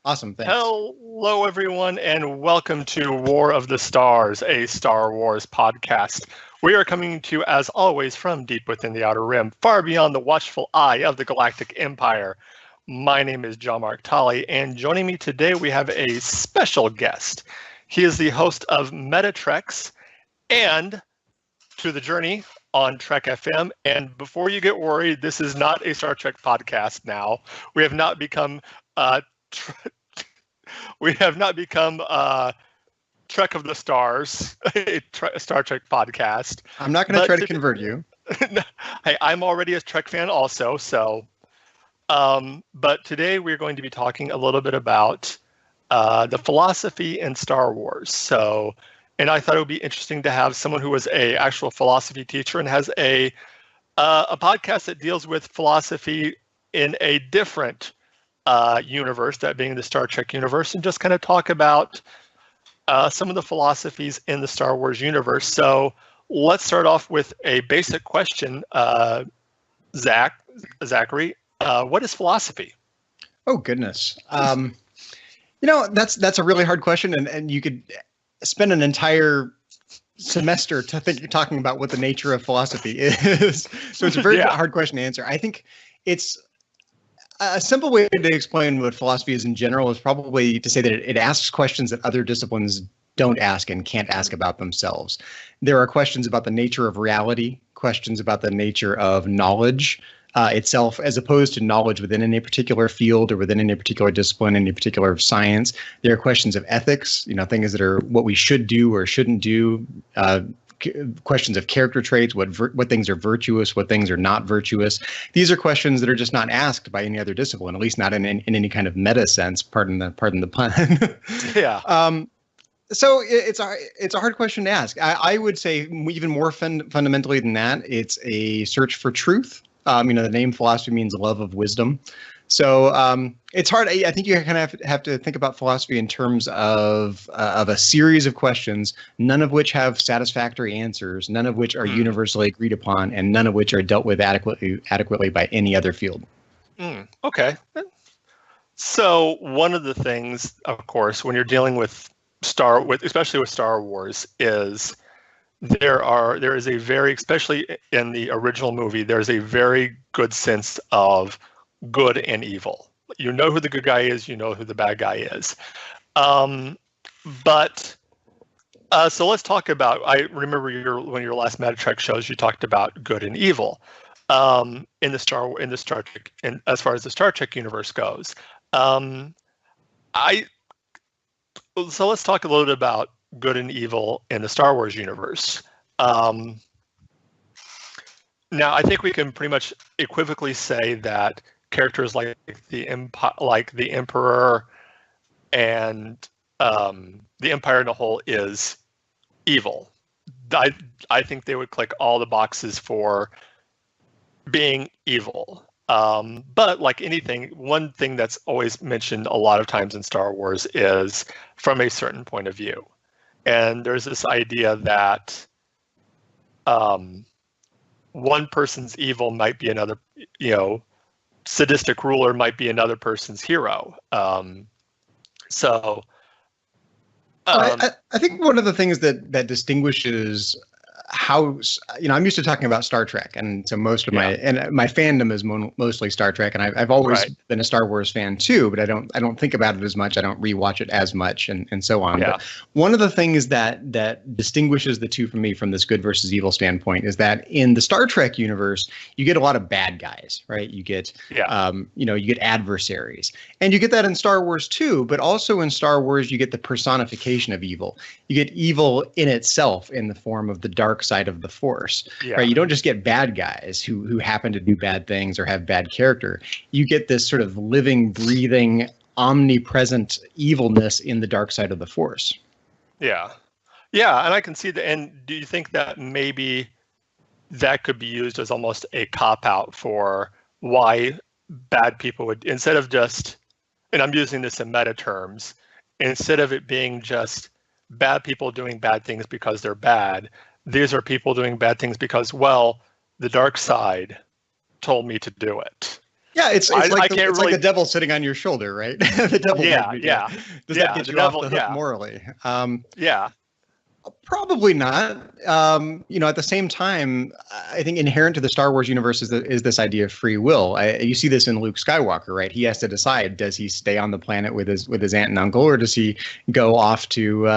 Awesome, thanks. Hello, everyone, and welcome to War of the Stars, a Star Wars podcast. We are coming to you, as always, from deep within the Outer Rim, far beyond the watchful eye of the Galactic Empire. My name is John Mark Tolley, and joining me today, we have a special guest. He is the host of Metatreks and To the Journey on Trek FM. And before you get worried, this is not a Star Trek podcast now. We have not become Trek of the Stars, a Star Trek podcast. I'm not going to try to convert you. Hey, I'm already a Trek fan also, but today we're going to be talking a little bit about the philosophy in Star Wars. And I thought it would be interesting to have someone who was a actual philosophy teacher and has a podcast that deals with philosophy in a different universe, that being the Star Trek universe, and just kind of talk about some of the philosophies in the Star Wars universe. So let's start off with a basic question. Zachary, what is philosophy? Oh, goodness. That's a really hard question, and you could spend an entire semester talking about what the nature of philosophy is. So it's a very hard question to answer. I think it's a simple way to explain what philosophy is in general is probably to say that it asks questions that other disciplines don't ask and can't ask about themselves. There are questions about the nature of reality, questions about the nature of knowledge itself, as opposed to knowledge within any particular field or within any particular discipline, any particular science. There are questions of ethics, things that are what we should do or shouldn't do, questions of character traits, what things are virtuous, what things are not virtuous. These are questions that are just not asked by any other discipline, at least not in any kind of meta sense. Pardon the pun. Yeah. So it's a hard question to ask. I would say even more fundamentally than that, it's a search for truth. The name philosophy means love of wisdom. So it's hard. I think you kind of have to think about philosophy in terms of a series of questions, none of which have satisfactory answers, none of which are universally agreed upon, and none of which are dealt with adequately by any other field. Okay. So one of the things, of course, when you're dealing with especially with Star Wars, is there is a very, especially in the original movie, there's a very good sense of good and evil. You know who the good guy is, you know who the bad guy is. So let's talk about, I remember one of your last Metatrek shows, you talked about good and evil in the Star Trek, and as far as the Star Trek universe goes. So let's talk a little bit about good and evil in the Star Wars universe. Now, I think we can pretty much equivocally say that characters like the Emperor and the Empire in a whole is evil. I think they would click all the boxes for being evil. But like anything, one thing that's always mentioned a lot of times in Star Wars is from a certain point of view. And there's this idea that one person's evil might be another, sadistic ruler might be another person's hero. I think one of the things that distinguishes how, I'm used to talking about Star Trek, and so most of my fandom is mostly Star Trek, and I've always been a Star Wars fan too, but I don't think about it as much. I don't rewatch it as much, and so on. Yeah. But one of the things that distinguishes the two for me from this good versus evil standpoint is that in the Star Trek universe, you get a lot of bad guys, right? You get you get adversaries, and you get that in Star Wars too. But also in Star Wars, you get the personification of evil. You get evil in itself in the form of the dark side of the Force, right? You don't just get bad guys who happen to do bad things or have bad character. You get this sort of living, breathing, omnipresent evilness in the dark side of the Force. Yeah, and I can see that. And do you think that maybe that could be used as almost a cop-out for why bad people would, instead of just, and I'm using this in meta terms, instead of it being just bad people doing bad things because they're bad, these are people doing bad things because, well, the dark side told me to do it. Yeah, it's like it's like the devil sitting on your shoulder, right? The devil. Yeah. Does that get you off the hook morally? Yeah. Probably not. At the same time, I think inherent to the Star Wars universe is this idea of free will. You see this in Luke Skywalker, right? He has to decide: does he stay on the planet with his aunt and uncle, or does he go off to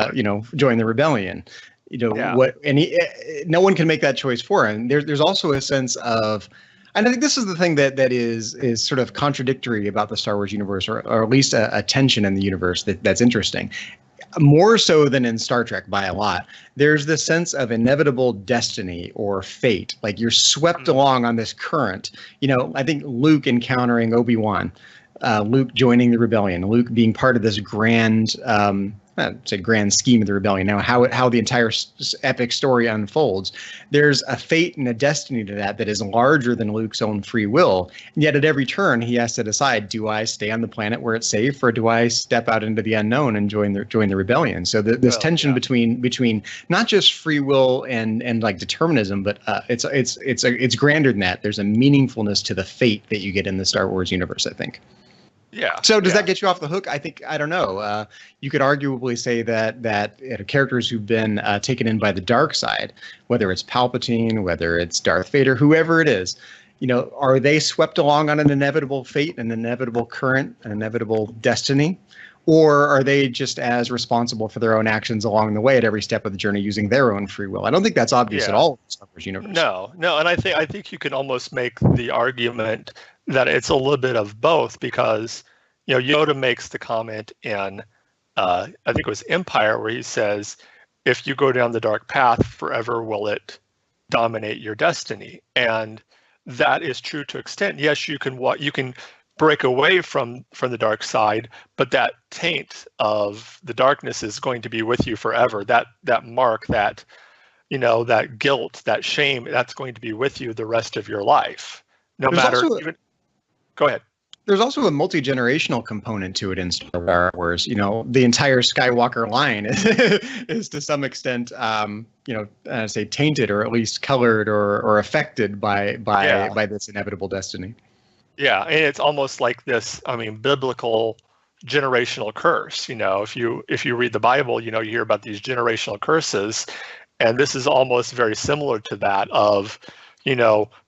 join the rebellion? No one can make that choice for him. There's also a sense of, and I think this is the thing that is sort of contradictory about the Star Wars universe, or at least a tension in the universe that's interesting. More so than in Star Trek by a lot, there's this sense of inevitable destiny or fate. Like you're swept along on this current. I think Luke encountering Obi-Wan, Luke joining the rebellion, Luke being part of this grand scheme of the rebellion. Now, how the entire epic story unfolds, there's a fate and a destiny to that is larger than Luke's own free will. And yet, at every turn, he has to decide: do I stay on the planet where it's safe, or do I step out into the unknown and join the rebellion? So this tension between not just free will and like determinism, but it's grander than that. There's a meaningfulness to the fate that you get in the Star Wars universe, I think. Yeah. So does that get you off the hook? I don't know. You could arguably say that characters who've been taken in by the dark side, whether it's Palpatine, whether it's Darth Vader, whoever it is, are they swept along on an inevitable fate, an inevitable current, an inevitable destiny? Or are they just as responsible for their own actions along the way at every step of the journey using their own free will? I don't think that's obvious at all in the Star Wars universe. No, and I think you can almost make the argument that it's a little bit of both, because Yoda makes the comment in I think it was Empire, where he says, if you go down the dark path, forever will it dominate your destiny. And that is true to extent. Yes, you can break away from the dark side, but that taint of the darkness is going to be with you forever. That mark, that guilt, that shame, that's going to be with you the rest of your life. Go ahead. There's also a multi-generational component to it in Star Wars. The entire Skywalker line is to some extent, say tainted, or at least colored or affected by this inevitable destiny. Yeah, and it's almost like this, biblical generational curse. If you read the Bible, you hear about these generational curses, and this is almost very similar to that of,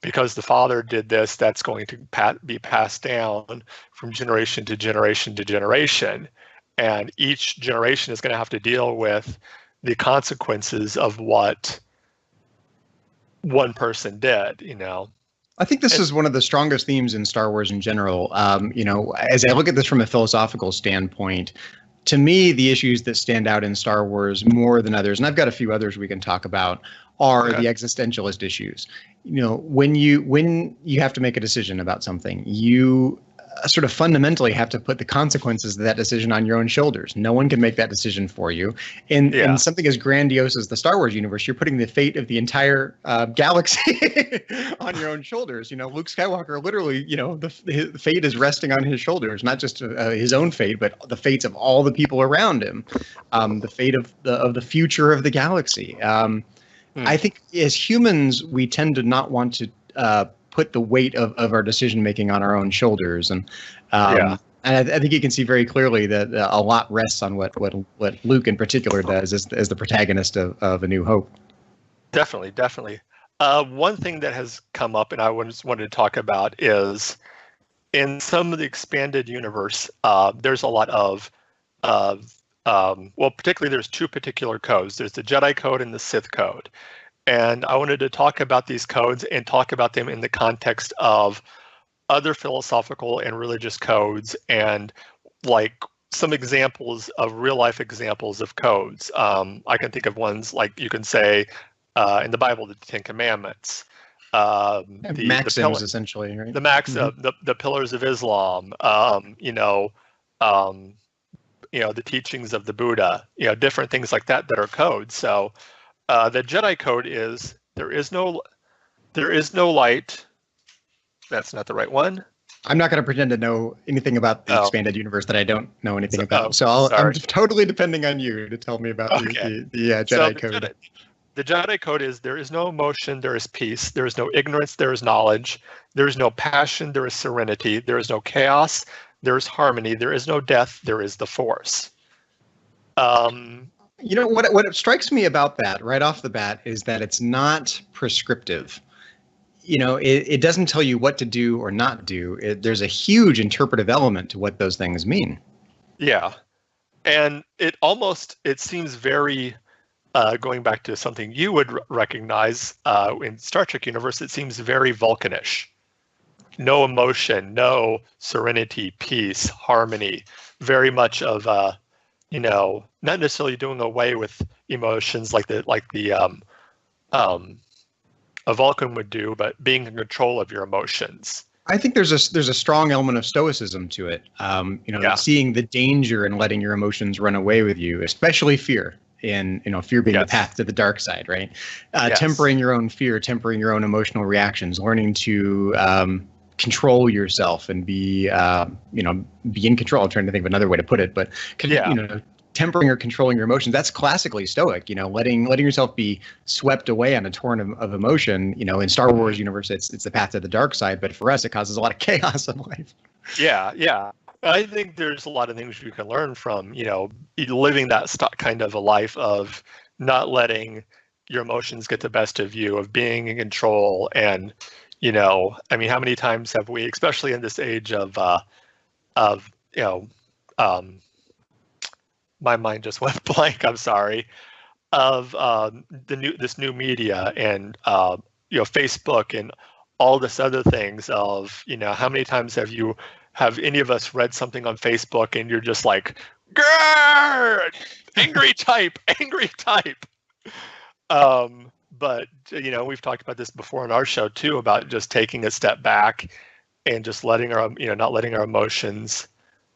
because the father did this, that's going to be passed down from generation to generation to generation. And each generation is going to have to deal with the consequences of what one person did, I think this is one of the strongest themes in Star Wars in general. As I look at this from a philosophical standpoint, to me, the issues that stand out in Star Wars more than others, and I've got a few others we can talk about, are the existentialist issues. When you have to make a decision about something, you sort of fundamentally have to put the consequences of that decision on your own shoulders. No one can make that decision for you. In something as grandiose as the Star Wars universe, you're putting the fate of the entire galaxy on your own shoulders. Luke Skywalker, literally, the fate is resting on his shoulders, not just his own fate, but the fates of all the people around him, the fate of the future of the galaxy. I think as humans, we tend to not want to put the weight of our decision making on our own shoulders, and I think you can see very clearly that a lot rests on what Luke in particular does as the protagonist of A New Hope. Definitely. One thing that has come up, and I just wanted to talk about, is in some of the expanded universe, there's a lot of particularly there's two particular codes. There's the Jedi code and the Sith code. And I wanted to talk about these codes and talk about them in the context of other philosophical and religious codes, and like some examples of real life examples of codes. I can think of ones like you can say in the Bible, the Ten Commandments. The maxims, essentially, right? The the pillars of Islam, the teachings of the Buddha, different things like that are codes. So the Jedi code is there is no light. That's not the right one. I'm not going to pretend to know anything about the expanded universe that I don't know anything about. So I'm totally depending on you to tell me about the Jedi code. The Jedi code is there is no emotion, there is peace. There is no ignorance, there is knowledge. There is no passion, there is serenity. There is no chaos, there is harmony. There is no death, there is the Force. What strikes me about that right off the bat is that it's not prescriptive. It doesn't tell you what to do or not do. There's a huge interpretive element to what those things mean. Yeah. And it seems very, going back to something you would recognize in Star Trek universe, it seems very Vulcanish. No emotion, no serenity, peace, harmony, very much of, not necessarily doing away with emotions like a Vulcan would do, but being in control of your emotions. I think there's a strong element of stoicism to it. Seeing the danger and letting your emotions run away with you, especially fear. And fear being the path to the dark side, right? Tempering your own fear, tempering your own emotional reactions, learning to control yourself and be in control. I'm trying to think of another way to put it, but tempering or controlling your emotions, that's classically Stoic, letting yourself be swept away on a torrent of emotion. In Star Wars universe, it's the path to the dark side, but for us, it causes a lot of chaos in life. Yeah. I think there's a lot of things you can learn from, living that kind of a life of not letting your emotions get the best of you, of being in control. And, how many times have we, especially in this age of my mind just went blank. I'm sorry. Of this new media and Facebook and all this other things. Of how many times have any of us read something on Facebook and you're just like, "Grrr! Angry type." But we've talked about this before in our show too, about just taking a step back and just letting our not letting our emotions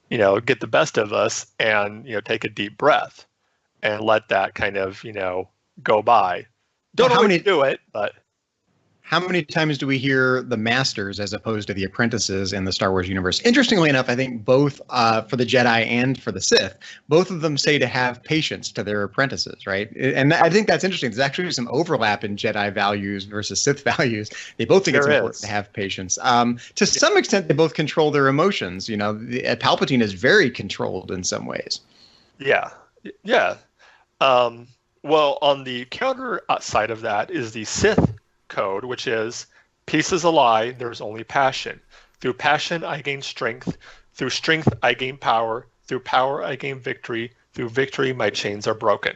get the best of us, and take a deep breath and let that kind of go by. Don't always do it, but how many times do we hear the masters as opposed to the apprentices in the Star Wars universe? Interestingly enough, I think both for the Jedi and for the Sith, both of them say to have patience to their apprentices, right? And I think that's interesting. There's actually some overlap in Jedi values versus Sith values. They both think it's important to have patience. To some extent, they both control their emotions. Palpatine is very controlled in some ways. Yeah. Well, on the counter side of that is the Sith code, which is peace is a lie, there's only passion. Through passion I gain strength, through strength I gain power, through power I gain victory, through victory my chains are broken.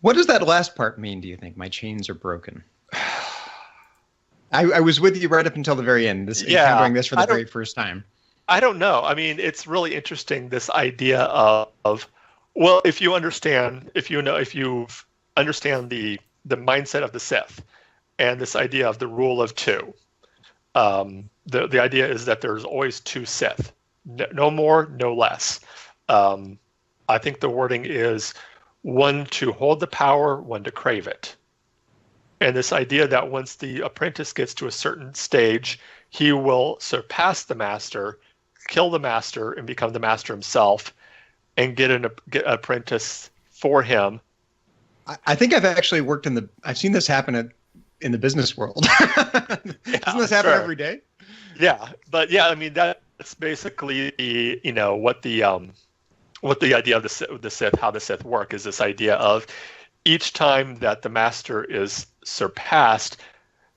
What does that last part mean, do you think? My chains are broken. I was with you right up until the very end, encountering this for the very first time. I don't know. It's really interesting, this idea of well, if you understand the mindset of the Sith and this idea of the rule of two. The idea is that there's always two Sith, no more, no less. I think the wording is one to hold the power, one to crave it. And this idea that once the apprentice gets to a certain stage, he will surpass the master, kill the master, and become the master himself, and get an apprentice for him. I think I've actually I've seen this happen in the business world. Doesn't this happen every day? Yeah, but that's basically what the idea of the Sith, how the Sith work, is this idea of each time that the master is surpassed,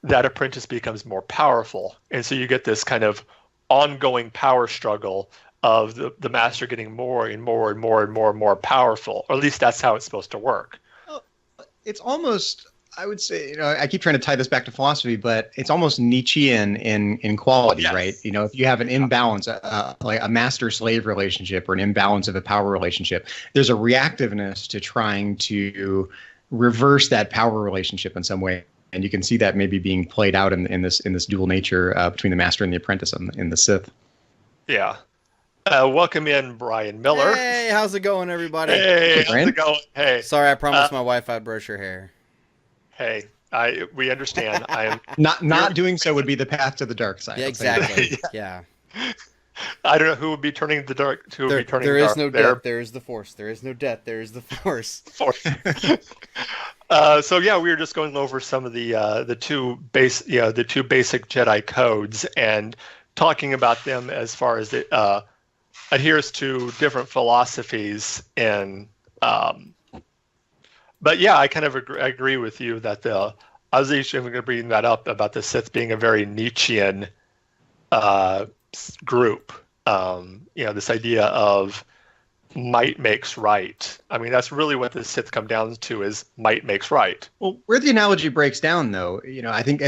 that apprentice becomes more powerful, and so you get this kind of ongoing power struggle of the master getting more and more and more and more and more powerful, or at least that's how it's supposed to work. It's almost, I would say, I keep trying to tie this back to philosophy, but it's almost Nietzschean in quality, right? If you have an imbalance, like a master-slave relationship or an imbalance of a power relationship, there's a reactiveness to trying to reverse that power relationship in some way. And you can see that maybe being played out in this dual nature between the master and the apprentice in the Sith. Yeah. Welcome in, Brian Miller. Hey, how's it going, everybody? Hey, how's it going? Hey. Sorry, I promised my wife I'd brush her hair. Hey, we understand. I am not doing so would be the path to the dark side. Yeah, exactly. Yeah. I don't know who would be turning the dark. Who would be turning there dark? is no death. There is the Force. There is no death. There is the Force. So yeah, we were just going over some of the two basic Jedi codes and talking about them as far as it adheres to different philosophies. And but yeah, I kind of agree with you that I was actually going to bring that up about the Sith being a very Nietzschean group. This idea of might makes right. I mean, that's really what the Sith come down to, is might makes right. Well, where the analogy breaks down, though, I think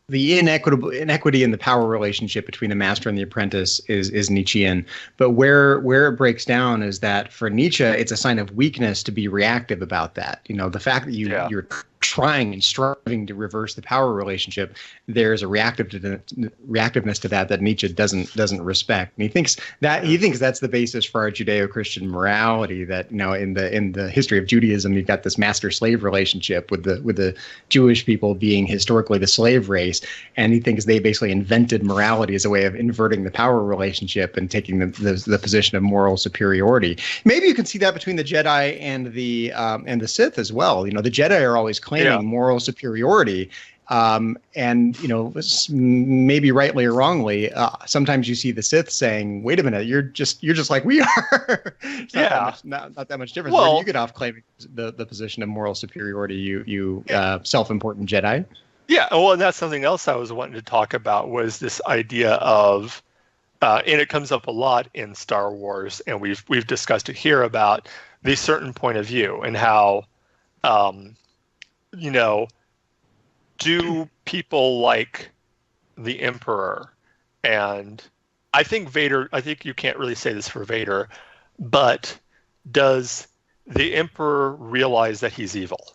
the inequity in the power relationship between the master and the apprentice is Nietzschean. But where it breaks down is that for Nietzsche, it's a sign of weakness to be reactive about that. The fact that you're trying and striving to reverse the power relationship, there's a reactiveness to that Nietzsche doesn't respect. And he thinks that's the basis for our Judeo-Christian morality. That in the history of Judaism, you've got this master-slave relationship with the Jewish people being historically the slave race, and he thinks they basically invented morality as a way of inverting the power relationship and taking the position of moral superiority. Maybe you can see that between the Jedi and the Sith as well. The Jedi are always claiming moral superiority, and maybe rightly or wrongly, sometimes you see the Sith saying, "Wait a minute, you're just like we are." Not that much difference. Well, where do you get off claiming the position of moral superiority? You self-important Jedi. Yeah, well, and that's something else I was wanting to talk about, was this idea of, and it comes up a lot in Star Wars, and we've discussed it here, about the certain point of view and how, do people like the Emperor? And I think you can't really say this for Vader, but does the Emperor realize that he's evil?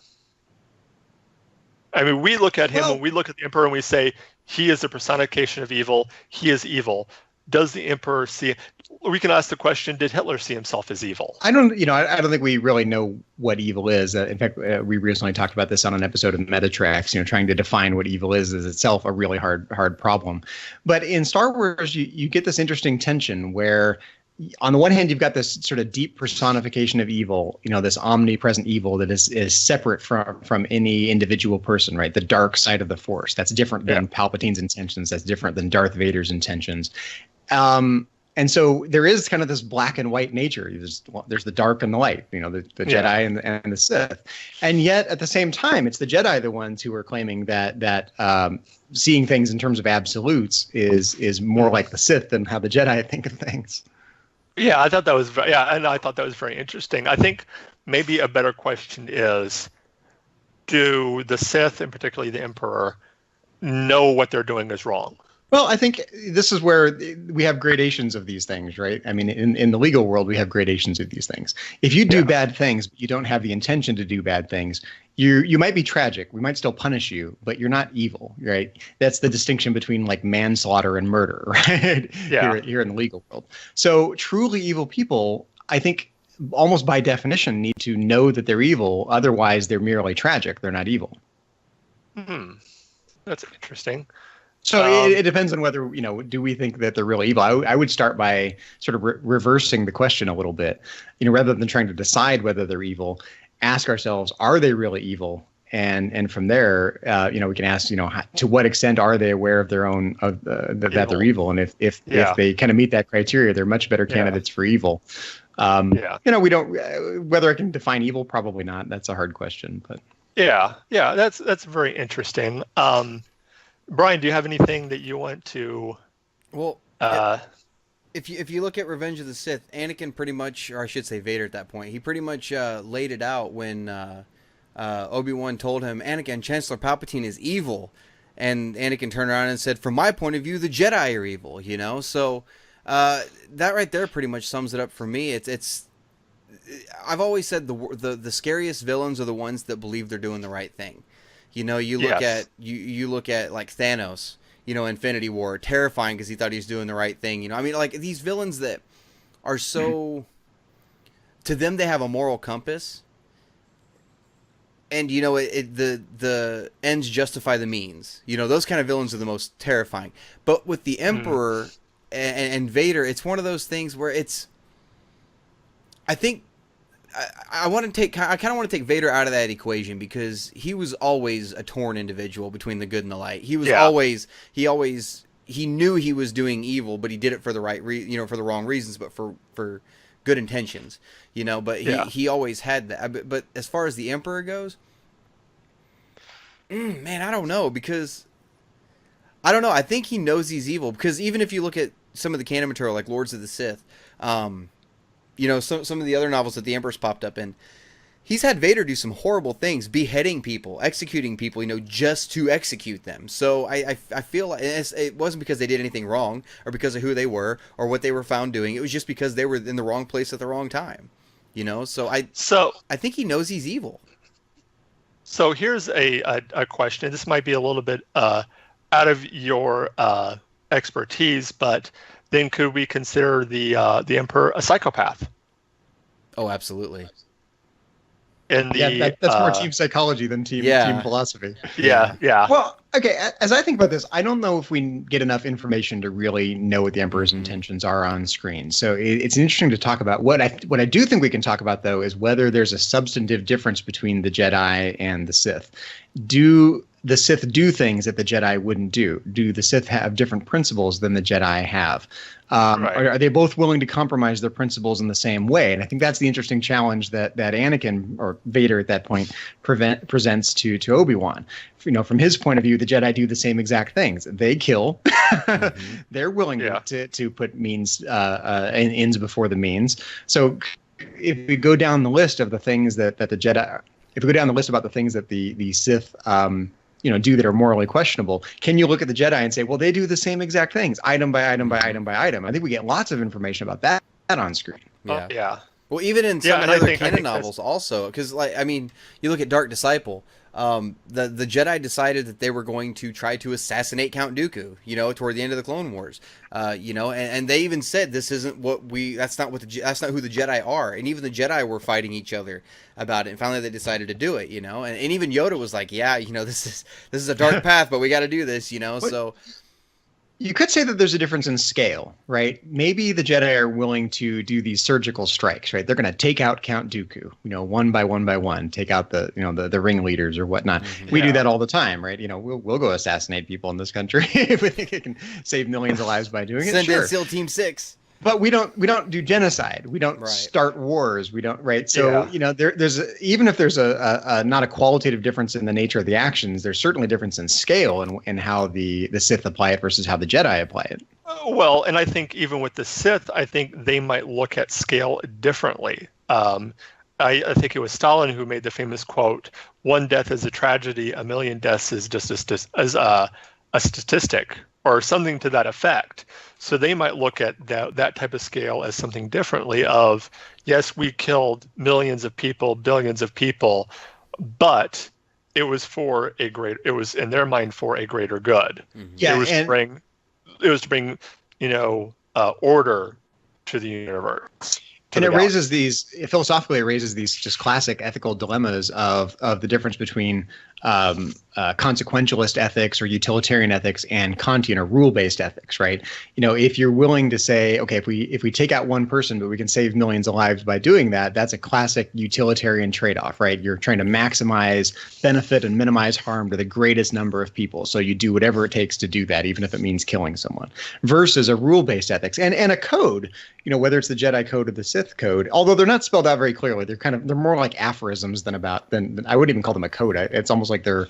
I mean, we look at him, and we look at the Emperor, and we say, he is a personification of evil. He is evil. Does the Emperor see? We can ask the question: did Hitler see himself as evil? I don't think we really know what evil is. In fact, we recently talked about this on an episode of Metatracks. Trying to define what evil is itself a really hard problem. But in Star Wars, you get this interesting tension where, on the one hand, you've got this sort of deep personification of evil, this omnipresent evil that is separate from any individual person, right? The dark side of the Force. That's different than Palpatine's intentions. That's different than Darth Vader's intentions. And so there is kind of this black and white nature. There's the dark and the light, the Jedi and the Sith. And yet, at the same time, it's the Jedi, the ones who are claiming that seeing things in terms of absolutes is more like the Sith than how the Jedi think of things. Yeah, I thought that was very interesting. I think maybe a better question is, do the Sith, and particularly the Emperor, know what they're doing is wrong? Well, I think this is where we have gradations of these things, right? I mean, in the legal world, we have gradations of these things. If you do bad things, but you don't have the intention to do bad things, you might be tragic. We might still punish you, but you're not evil, right? That's the distinction between like manslaughter and murder, right? Here in the legal world. So truly evil people, I think, almost by definition, need to know that they're evil. Otherwise, they're merely tragic. They're not evil. That's interesting. So it depends on whether, do we think that they're really evil? I would start by sort of reversing the question a little bit, rather than trying to decide whether they're evil, ask ourselves, are they really evil? And from there, we can ask, to what extent are they aware of their own, that they're evil? And if they kind of meet that criteria, they're much better candidates for evil. We don't, whether I can define evil, probably not. That's a hard question, but. That's very interesting. Brian, do you have anything that you want to? Well, if you look at Revenge of the Sith, Anakin pretty much, or I should say Vader at that point, he pretty much laid it out when Obi-Wan told him, Anakin, Chancellor Palpatine is evil, and Anakin turned around and said, from my point of view, the Jedi are evil. So that right there pretty much sums it up for me. It's I've always said the scariest villains are the ones that believe they're doing the right thing. You look at you look at like Thanos, Infinity War, terrifying because he thought he was doing the right thing. I mean, like these villains that are so, to them they have a moral compass. And the ends justify the means. Those kind of villains are the most terrifying. But with the Emperor and Vader, it's one of those things where I think I kind of want to take Vader out of that equation, because he was always a torn individual between the good and the light. He was he knew he was doing evil, but he did it for the for the wrong reasons, but for good intentions. But he always had that. But as far as the Emperor goes, man, I don't know, because I don't know. I think he knows he's evil, because even if you look at some of the canon material, like Lords of the Sith, some of the other novels that the Emperor's popped up in, he's had Vader do some horrible things, beheading people, executing people, just to execute them. So I feel like it wasn't because they did anything wrong, or because of who they were, or what they were found doing. It was just because they were in the wrong place at the wrong time. So I think he knows he's evil. So here's a question. This might be a little bit out of your expertise, but then could we consider the Emperor a psychopath? Oh, absolutely. That's more team psychology than team philosophy. Yeah. Well, okay, as I think about this, I don't know if we get enough information to really know what the Emperor's intentions are on screen. So it's interesting to talk about. What I do think we can talk about, though, is whether there's a substantive difference between the Jedi and the Sith. Do the Sith do things that the Jedi wouldn't do? Do the Sith have different principles than the Jedi have? Are they both willing to compromise their principles in the same way? And I think that's the interesting challenge that Anakin, or Vader at that point, presents to Obi-Wan. From his point of view, the Jedi do the same exact things. They kill. They're willing to put means and ends before the means. So if we go down the list of the things that the Jedi, if we go down the list about the things that the Sith do that are morally questionable, can you look at the Jedi and say, well, they do the same exact things, item by item by item by item? I think we get lots of information about that on screen. Yeah. Well, even in some other canon novels also, because you look at Dark Disciple, the Jedi decided that they were going to try to assassinate Count Dooku, toward the end of the Clone Wars, and they even said that's not who the Jedi are, and even the Jedi were fighting each other about it, and finally they decided to do it, and even Yoda was like, this is a dark path, but we got to do this, so. You could say that there's a difference in scale, right? Maybe the Jedi are willing to do these surgical strikes, right? They're going to take out Count Dooku, one by one, take out the ringleaders or whatnot. We do that all the time, right? We'll go assassinate people in this country if we think it can save millions of lives by doing it. Send in SEAL Team 6. But we don't do genocide. We don't start wars. We don't, right? So even if there's a not a qualitative difference in the nature of the actions, there's certainly a difference in scale and how the Sith apply it versus how the Jedi apply it. Well, and I think even with the Sith, I think they might look at scale differently. I think it was Stalin who made the famous quote: "One death is a tragedy. A million deaths is just a statistic," or something to that effect. So they might look at that type of scale as something differently of, yes, we killed millions of people, billions of people, but it was in their mind for a greater good. Yeah, it was to bring order to the universe. And it raises philosophically, it raises these just classic ethical dilemmas of the difference between consequentialist ethics or utilitarian ethics and Kantian or rule-based ethics, right? If you're willing to say, okay, if we take out one person, but we can save millions of lives by doing that, that's a classic utilitarian trade-off, right? You're trying to maximize benefit and minimize harm to the greatest number of people. So you do whatever it takes to do that, even if it means killing someone. Versus a rule-based ethics and a code, whether it's the Jedi code or the Sith code, although they're not spelled out very clearly. They're more like aphorisms than I wouldn't even call them a code. It's almost like they're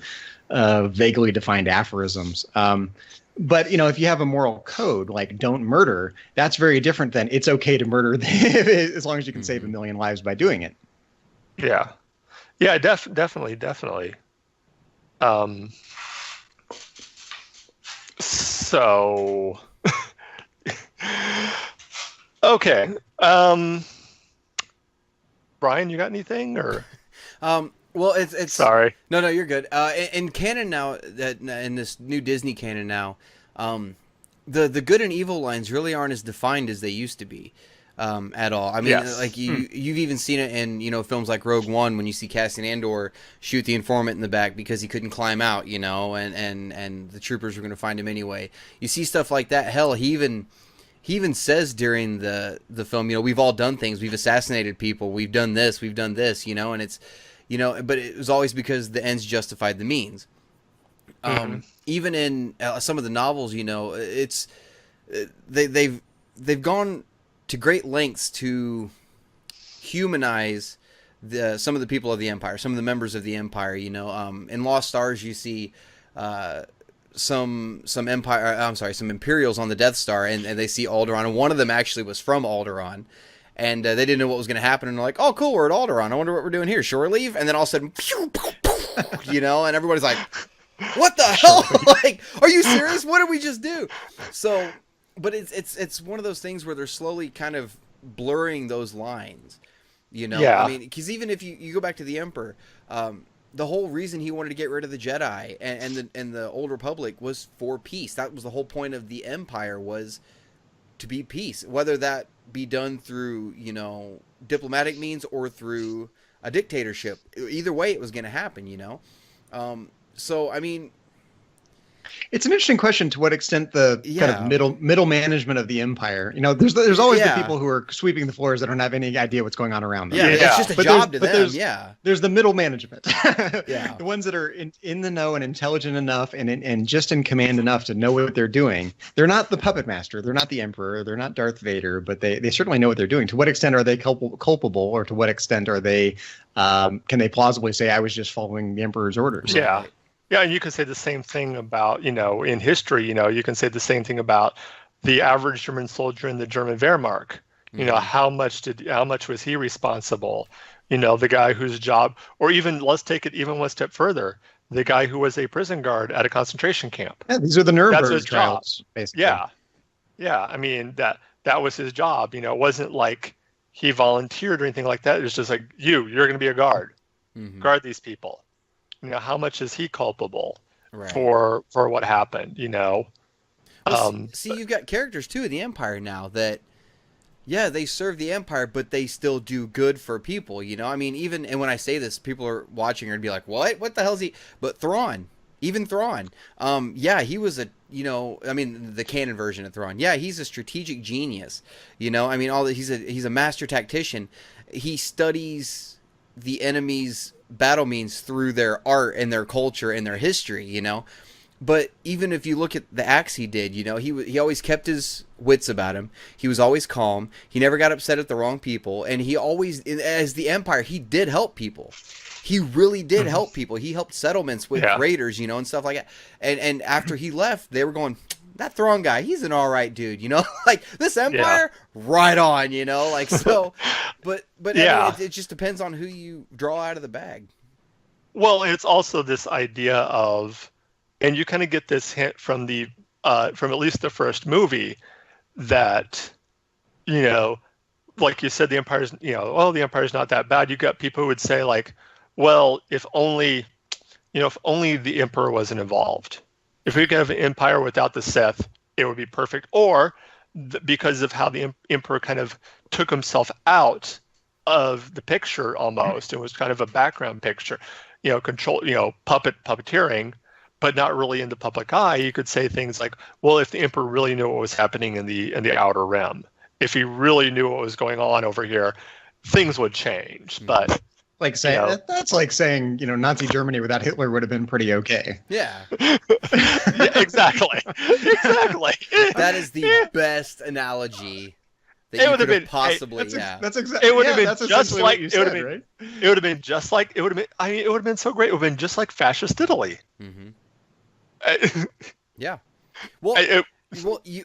vaguely defined aphorisms. But if you have a moral code like don't murder, that's very different than it's okay to murder as long as you can save a million lives by doing it. Yeah, definitely. So, okay. Brian, you got anything or? Well, it's sorry. No, you're good. In canon now, in this new Disney canon now, the good and evil lines really aren't as defined as they used to be. at all. I mean, like you've even seen it in, you know, films like Rogue One when you see Cassian Andor shoot the informant in the back because he couldn't climb out, you know, and the troopers were going to find him anyway. You see stuff like that. Hell, he even says during the film, you know, we've all done things. We've assassinated people. We've done this, you know, and it's, you know, but it was always because the ends justified the means. Even in some of the novels, you know, it's they've gone to great lengths to humanize some of the people of the Empire, some of the members of the Empire. You know, in Lost Stars, you see some Imperials on the Death Star, and they see Alderaan, and one of them actually was from Alderaan, and they didn't know what was going to happen, and they're like, "Oh, cool, we're at Alderaan. I wonder what we're doing here. Shore leave?" And then all of a sudden, you know, and everybody's like, "What the hell? Like, are you serious? What did we just do?" So. But it's one of those things where they're slowly kind of blurring those lines, you know. Yeah. I mean, because even if you go back to the Emperor, the whole reason he wanted to get rid of the Jedi and the Old Republic was for peace. That was the whole point of the Empire, was to be peace, whether that be done through, you know, diplomatic means or through a dictatorship. Either way, it was going to happen, you know. So I mean. It's an interesting question to what extent the kind of middle management of the Empire. You know, there's always the people who are sweeping the floors that don't have any idea what's going on around them. Yeah, it's just a job to them. There's the middle management. The ones that are in the know and intelligent enough and just in command enough to know what they're doing. They're not the puppet master. They're not the Emperor. They're not Darth Vader. But they certainly know what they're doing. To what extent are they culpable, or to what extent are they? Can they plausibly say, "I was just following the Emperor's orders"? Yeah. Yeah, and you can say the same thing about, you know, in history, you know, you can say the same thing about the average German soldier in the German Wehrmacht. You know, how much was he responsible? You know, the guy whose job, or even let's take it even one step further, the guy who was a prison guard at a concentration camp. Yeah, these are the Nuremberg trials, basically. Yeah. I mean, that was his job. You know, it wasn't like he volunteered or anything like that. It was just like, you're going to be a guard. Guard these people. You know, how much is he culpable for what happened, you know? Well, see, you've got characters, too, in the Empire now that, yeah, they serve the Empire, but they still do good for people, you know? I mean, and when I say this, people are watching are going to be like, what? What the hell's he? But Thrawn, even Thrawn, yeah, he was the canon version of Thrawn. Yeah, he's a strategic genius, you know? I mean, he's a master tactician. He studies the enemy's battle means through their art and their culture and their history, you know. But even if you look at the acts he did, you know, he always kept his wits about him. He was always calm. He never got upset at the wrong people, and he always, as the Empire, he did help people. He really did help people. He helped settlements with raiders, you know, and stuff like that. And after he left, they were going, that Thrawn guy, he's an all right dude, you know, like this Empire, right on, you know, like so. But I mean, it just depends on who you draw out of the bag. Well, it's also this idea of, and you kind of get this hint from from at least the first movie, that, you know, like you said, the Empire's, you know, oh, the Empire's not that bad. You got people who would say like, well, if only the Emperor wasn't involved. If we could have an empire without the Sith, it would be perfect. Or because of how the Emperor kind of took himself out of the picture almost, it was kind of a background picture, you know, puppeteering, but not really in the public eye. You could say things like, well, if the Emperor really knew what was happening in the Outer Rim, if he really knew what was going on over here, things would change. But like saying, you know, that's like saying, you know, Nazi Germany without Hitler would have been pretty okay. Yeah. Yeah, exactly. Exactly. That is the best analogy that you could have possibly. That's exactly. It would have been just like you said, right? It would have been just like it would have been. I mean, it would have been so great. It would have been just like fascist Italy. Yeah. Well, you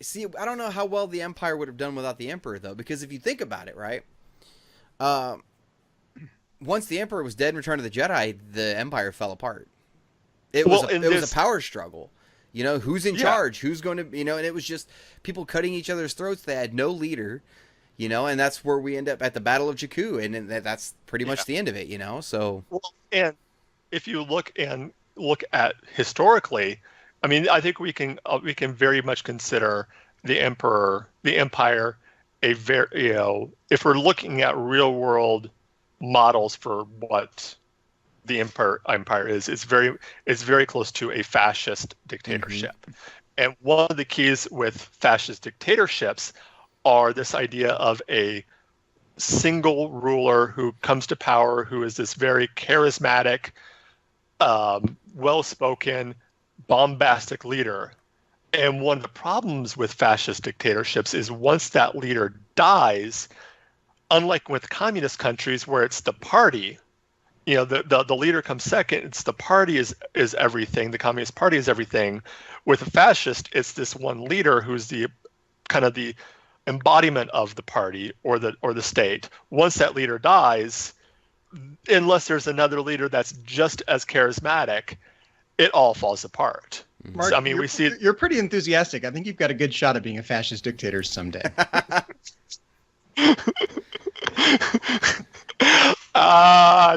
see. I don't know how well the Empire would have done without the Emperor, though, because if you think about it, right. Once the Emperor was dead in Return of the Jedi, the Empire fell apart. It was a power struggle. You know, who's in charge? Who's going to, you know, and it was just people cutting each other's throats. They had no leader, you know, and that's where we end up at the Battle of Jakku, and that's pretty much the end of it, you know. So, well, and if you look at historically, I mean, I think we can very much consider the Empire a very, if we're looking at real world models for what the empire is, it's very close to a fascist dictatorship. And one of the keys with fascist dictatorships are this idea of a single ruler who comes to power, who is this very charismatic, well-spoken, bombastic leader. And one of the problems with fascist dictatorships is once that leader dies, unlike with communist countries where it's the party, the leader comes second, it's the party is everything, the Communist Party is everything. With a fascist, it's this one leader who's the kind of the embodiment of the party or the state. Once that leader dies, unless there's another leader that's just as charismatic, it all falls apart. Mark, so, I mean, we see you're pretty enthusiastic. I think you've got a good shot at being a fascist dictator someday.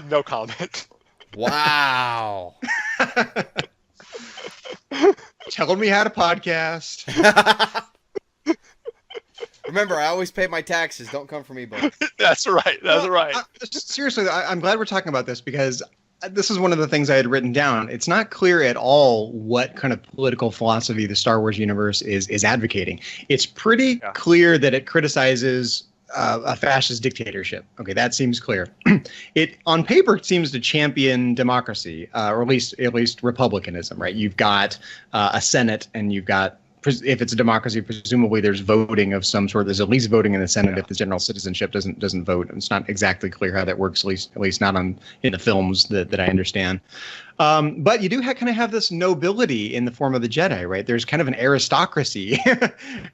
No comment. Wow. Telling me how to podcast. Remember, I always pay my taxes. Don't come for me, bud. That's right. That's right. Seriously, I'm glad we're talking about this because this is one of the things I had written down. It's not clear at all what kind of political philosophy the Star Wars universe is advocating. It's pretty clear that it criticizes a fascist dictatorship. Okay, that seems clear. It on paper it seems to champion democracy, or at least republicanism, right? You've got a Senate, and you've got, if it's a democracy, presumably there's voting of some sort. There's at least voting in the Senate if the general citizenship doesn't vote. It's not exactly clear how that works, at least not in the films that I understand. But you do kind of have this nobility in the form of the Jedi, right? There's kind of an aristocracy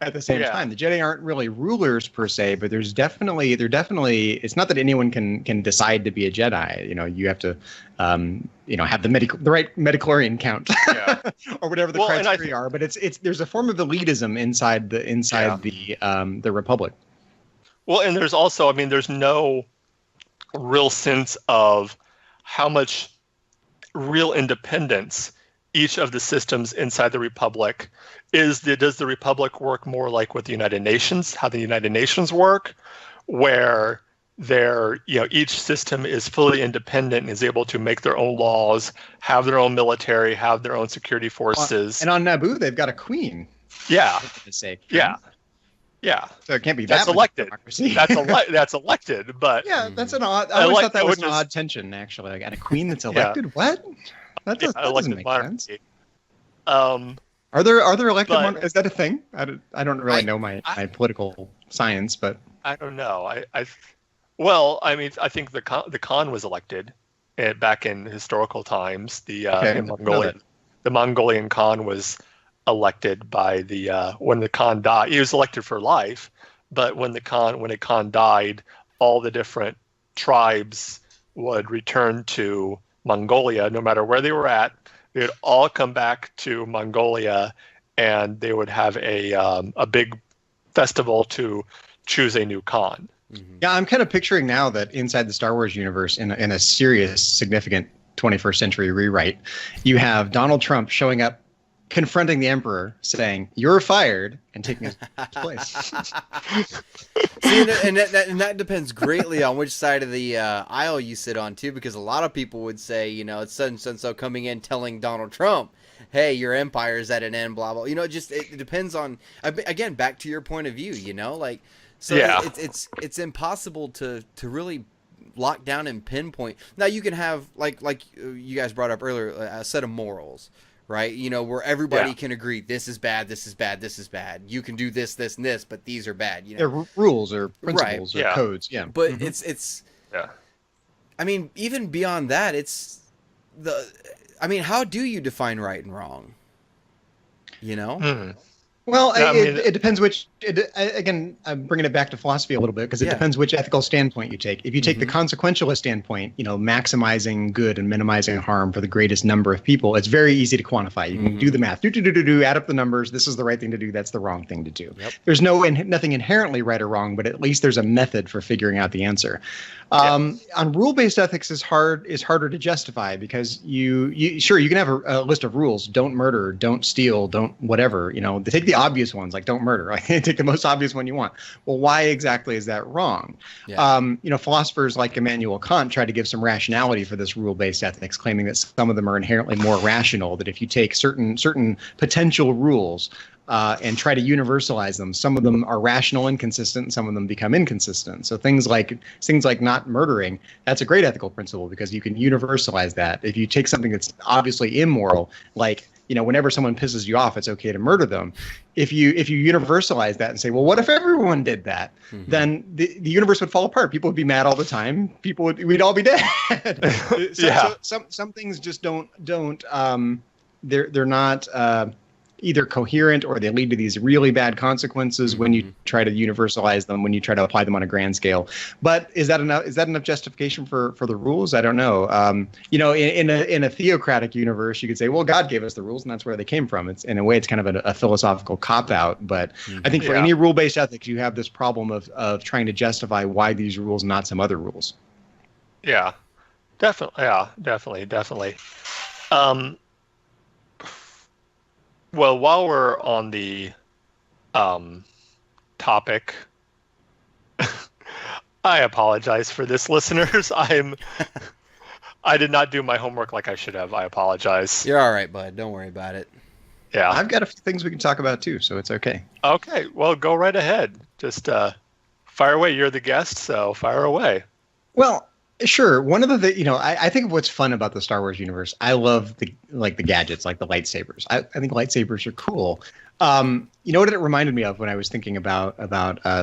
at the same time. The Jedi aren't really rulers per se, but they're definitely. It's not that anyone can decide to be a Jedi. You have to, have the right Midichlorian count, or whatever the criteria are. But there's a form of elitism inside the Republic. Well, and there's also, there's no real sense of how much real independence each of the systems inside the Republic does the Republic work more like what the United Nations, how the United Nations work, where each system is fully independent and is able to make their own laws, have their own military, have their own security forces. And on Naboo, they've got a queen. Yeah. Yeah. So it can't be that's elected. That's elected, but that's an odd. I always thought that was an odd tension. Actually, like, and a queen that's elected. What? That doesn't make sense. Are there elected monarchs? Is that a thing? I don't really know my political science, but I don't know. I think the Khan was elected back in historical times. The Mongolian Khan was elected by when the Khan died. He was elected for life, but when a Khan died, all the different tribes would return to Mongolia, no matter where they were at. They would all come back to Mongolia, and they would have a big festival to choose a new Khan. Mm-hmm. Yeah, I'm kind of picturing now that inside the Star Wars universe, in a serious, significant 21st century rewrite, you have Donald Trump showing up, confronting the Emperor, saying, "You're fired," and taking his place. See, and that depends greatly on which side of the aisle you sit on, too, because a lot of people would say, it's so coming in telling Donald Trump, hey, your empire is at an end, blah, blah. It depends on, again, back to your point of view, it's impossible to really lock down and pinpoint. Now, you can have, like you guys brought up earlier, a set of morals, right? Where everybody can agree, this is bad, this is bad, this is bad. You can do this, this, and this, but these are bad. They're rules or principles or codes. Yeah. But it's. Even beyond that, how do you define right and wrong? Well, it depends which. Again, I'm bringing it back to philosophy a little bit because it depends which ethical standpoint you take. If you take the consequentialist standpoint, maximizing good and minimizing harm for the greatest number of people, it's very easy to quantify. You can do the math, add up the numbers. This is the right thing to do. That's the wrong thing to do. Yep. There's nothing inherently right or wrong, but at least there's a method for figuring out the answer. On rule-based ethics is harder to justify because you can have a list of rules: don't murder, don't steal, don't whatever. Take the obvious ones, like don't murder. Like, take the most obvious one you want. Well, why exactly is that wrong? Yeah. Philosophers like Immanuel Kant try to give some rationality for this rule-based ethics, claiming that some of them are inherently more rational, that if you take certain potential rules and try to universalize them, some of them are rational and consistent, and some of them become inconsistent. So things like not murdering, that's a great ethical principle because you can universalize that. If you take something that's obviously immoral, like whenever someone pisses you off, it's okay to murder them. If you universalize that and say, well, what if everyone did that? Mm-hmm. Then the universe would fall apart. People would be mad all the time. We'd all be dead. So some things just don't. They're not either coherent, or they lead to these really bad consequences when you try to universalize them, when you try to apply them on a grand scale. But is that enough? Is that enough justification for the rules? I don't know. In a theocratic universe, you could say, well, God gave us the rules, and that's where they came from. It's in a way, it's kind of a philosophical cop-out. But I think for any rule-based ethics, you have this problem of trying to justify why these rules, not some other rules. Yeah, definitely. Yeah, definitely. Well, while we're on the topic, I apologize for this, listeners. I did not do my homework like I should have. I apologize. You're all right, bud. Don't worry about it. Yeah. I've got a few things we can talk about too, so it's okay. Okay. Well, go right ahead. Just fire away. You're the guest, so fire away. Well, sure. One of the I think what's fun about the Star Wars universe, I love the gadgets, like the lightsabers. I think lightsabers are cool. You know what it reminded me of when I was thinking about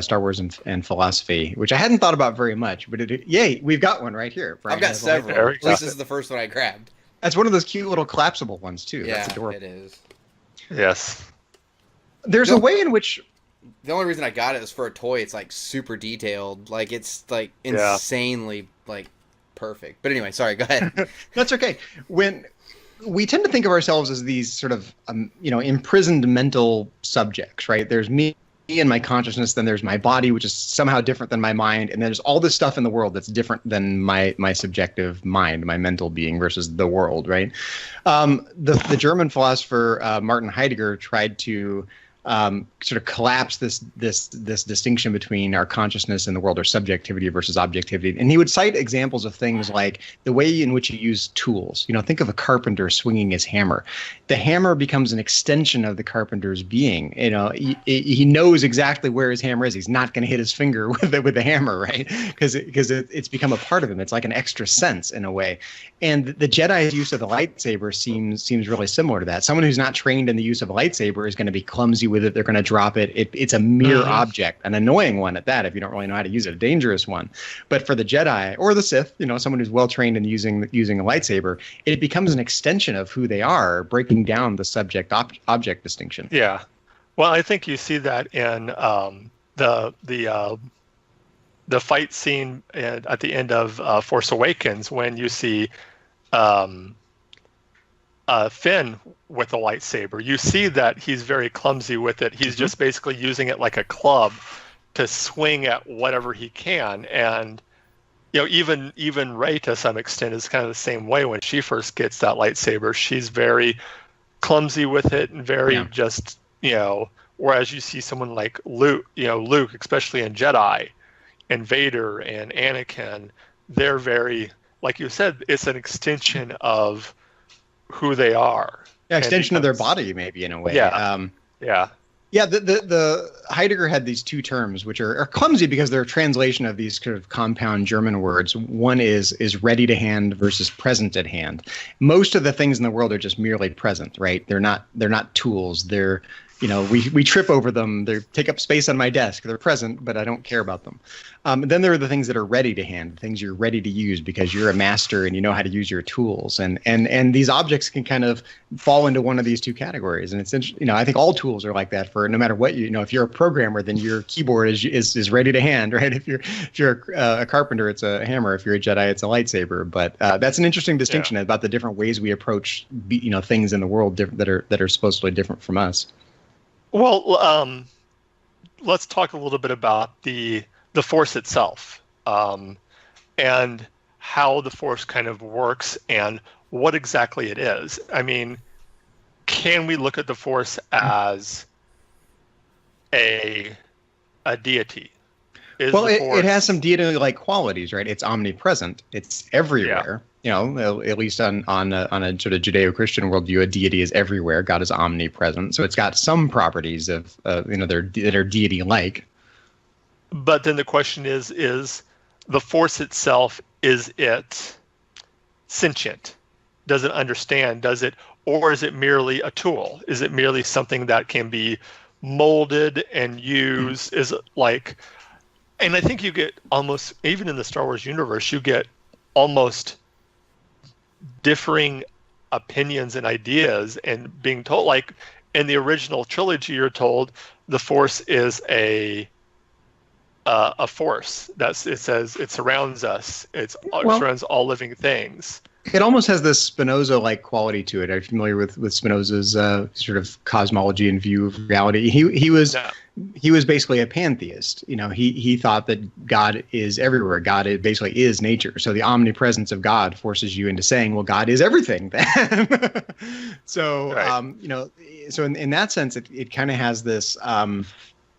Star Wars and philosophy, which I hadn't thought about very much, but yay, we've got one right here. Brian, I've got several. This is the first one I grabbed. That's one of those cute little collapsible ones too. Yeah, that's adorable. It is. Yes. There's a way in which. The only reason I got it is for a toy. It's like super detailed. Like it's like insanely like perfect. But anyway, sorry. Go ahead. That's okay. When we tend to think of ourselves as these sort of imprisoned mental subjects, right? There's me and my consciousness, then there's my body, which is somehow different than my mind, and there's all this stuff in the world that's different than my subjective mind, my mental being versus the world, right? The German philosopher Martin Heidegger tried to sort of collapse this distinction between our consciousness and the world, or subjectivity versus objectivity. And he would cite examples of things like the way in which you use tools. Think of a carpenter swinging his hammer. The hammer becomes an extension of the carpenter's being. He knows exactly where his hammer is. He's not going to hit his finger with the hammer, right? Because it's become a part of him. It's like an extra sense in a way. And the Jedi's use of the lightsaber seems really similar to that. Someone who's not trained in the use of a lightsaber is going to be clumsy with it. They're going to drop it. It's a mere object, an annoying one at that, if you don't really know how to use it, a dangerous one. But for the Jedi or the Sith, someone who's well trained in using a lightsaber, it becomes an extension of who they are, breaking down the subject object distinction. Yeah. Well, I think you see that in the fight scene at the end of Force Awakens, when you see Finn with a lightsaber. You see that he's very clumsy with it. He's just basically using it like a club to swing at whatever he can. And even Rey, to some extent, is kind of the same way. When she first gets that lightsaber, she's very clumsy with it and very just whereas you see someone like Luke, especially in Jedi, and Vader and Anakin, they're very, like you said, it's an extension of who they are. Yeah, extension of their body, maybe, in a way. Yeah. Yeah, the Heidegger had these two terms, which are clumsy because they're a translation of these kind of compound German words. One is ready to hand versus present at hand. Most of the things in the world are just merely present, right? They're not tools. They're we trip over them. They take up space on my desk. They're present, but I don't care about them. Then there are the things that are ready to hand, things you're ready to use because you're a master and you know how to use your tools. And these objects can kind of fall into one of these two categories. And it's I think all tools are like that. For no matter what if you're a programmer, then your keyboard is ready to hand, right? If you're a carpenter, it's a hammer. If you're a Jedi, it's a lightsaber. But that's an interesting distinction about the different ways we approach things in the world that are supposedly different from us. Well, let's talk a little bit about the Force itself, and how the Force kind of works and what exactly it is. I mean, can we look at the Force as a deity? Well, it has some deity-like qualities, right? It's omnipresent. It's everywhere. Yeah. You know, at least on a sort of Judeo-Christian worldview, a deity is everywhere. God is omnipresent. So it's got some properties of that are deity-like. But then the question is the Force itself, is it sentient? Does it understand? Or is it merely a tool? Is it merely something that can be molded and used? Is it like, and I think you get almost, even in the Star Wars universe, you get almost differing opinions and ideas, and being told, like in the original trilogy, you're told the Force is a force. It says it surrounds us. It surrounds all living things. It almost has this Spinoza-like quality to it. Are you familiar with Spinoza's sort of cosmology and view of reality? He was basically a pantheist. You know, he thought that God is everywhere. God basically is nature. So the omnipresence of God forces you into saying, well, God is everything. So right. So in that sense, it kind of has this.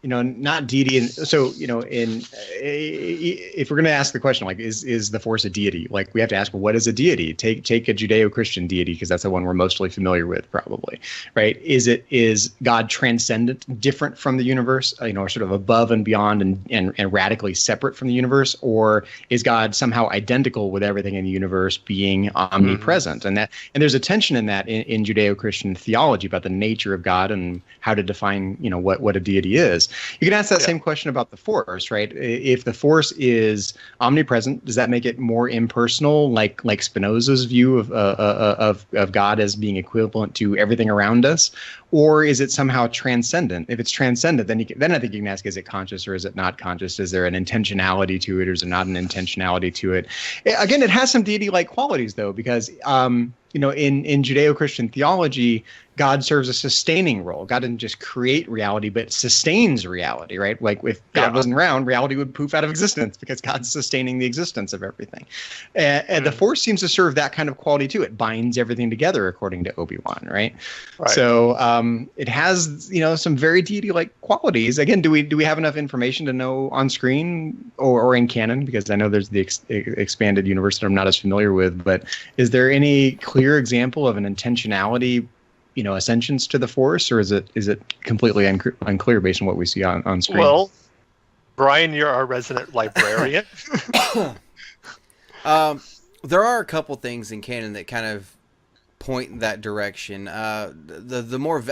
Not deity. And so, if we're going to ask the question, like, is the Force a deity? Like, we have to ask, well, what is a deity? Take a Judeo-Christian deity, because that's the one we're mostly familiar with, probably, right? Is God transcendent, different from the universe, sort of above and beyond and radically separate from the universe? Or is God somehow identical with everything in the universe, being omnipresent? And there's a tension in that in Judeo-Christian theology about the nature of God and how to define, what a deity is. You can ask that same question about the Force, right? If the Force is omnipresent, does that make it more impersonal, like Spinoza's view of God as being equivalent to everything around us? Or is it somehow transcendent? If it's transcendent, then I think you can ask, is it conscious or is it not conscious? Is there an intentionality to it or is there not an intentionality to it? Again, it has some deity-like qualities, though, because in Judeo-Christian theology, God serves a sustaining role. God didn't just create reality, but sustains reality, right? Like if God wasn't around, reality would poof out of existence because God's sustaining the existence of everything. And the Force seems to serve that kind of quality too. It binds everything together, according to Obi-Wan, right? So it has, some very deity-like qualities. Again, do we have enough information to know on screen or in canon? Because I know there's the expanded universe that I'm not as familiar with, but is there any clear example of an intentionality, ascensions to the Force, or is it completely unclear based on what we see on screen? Well, Brian, you're our resident librarian. There are a couple things in canon that kind of point in that direction. The more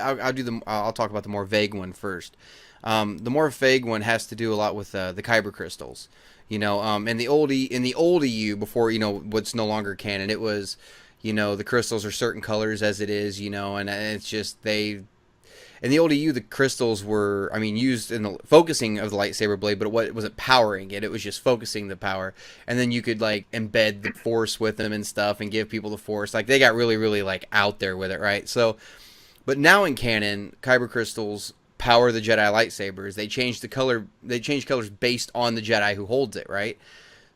I'll talk about the more vague one first. The more vague one has to do a lot with the Kyber Crystals. In the old EU, before what's no longer canon, it was. The crystals are certain colors as it is, and it's just in the old EU, the crystals were, used in the focusing of the lightsaber blade, but it wasn't powering it. It was just focusing the power. And then you could, embed the Force with them and stuff and give people the Force. They got really, really, out there with it, right? So, but now in canon, Kyber Crystals power the Jedi lightsabers. They change the color. They change colors based on the Jedi who holds it, right?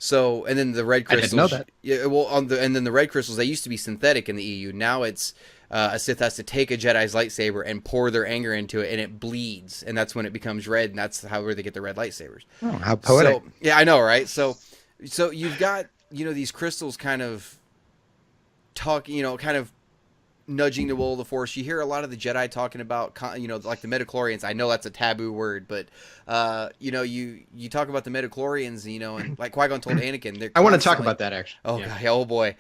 So, and then the red crystals. I didn't know that. Yeah, well, and then the red crystals, they used to be synthetic in the EU. Now it's a Sith has to take a Jedi's lightsaber and pour their anger into it, and it bleeds, and that's when it becomes red, and that's where they get the red lightsabers. Oh, how poetic! So, yeah, I know, right? So you've got these crystals kind of kind of nudging the will of the Force. You hear a lot of the Jedi talking about, like the Midichlorians. I know that's a taboo word, but you talk about the Midichlorians, and like Qui-Gon told Anakin. I want to talk about that actually. Oh, yeah. God, oh boy,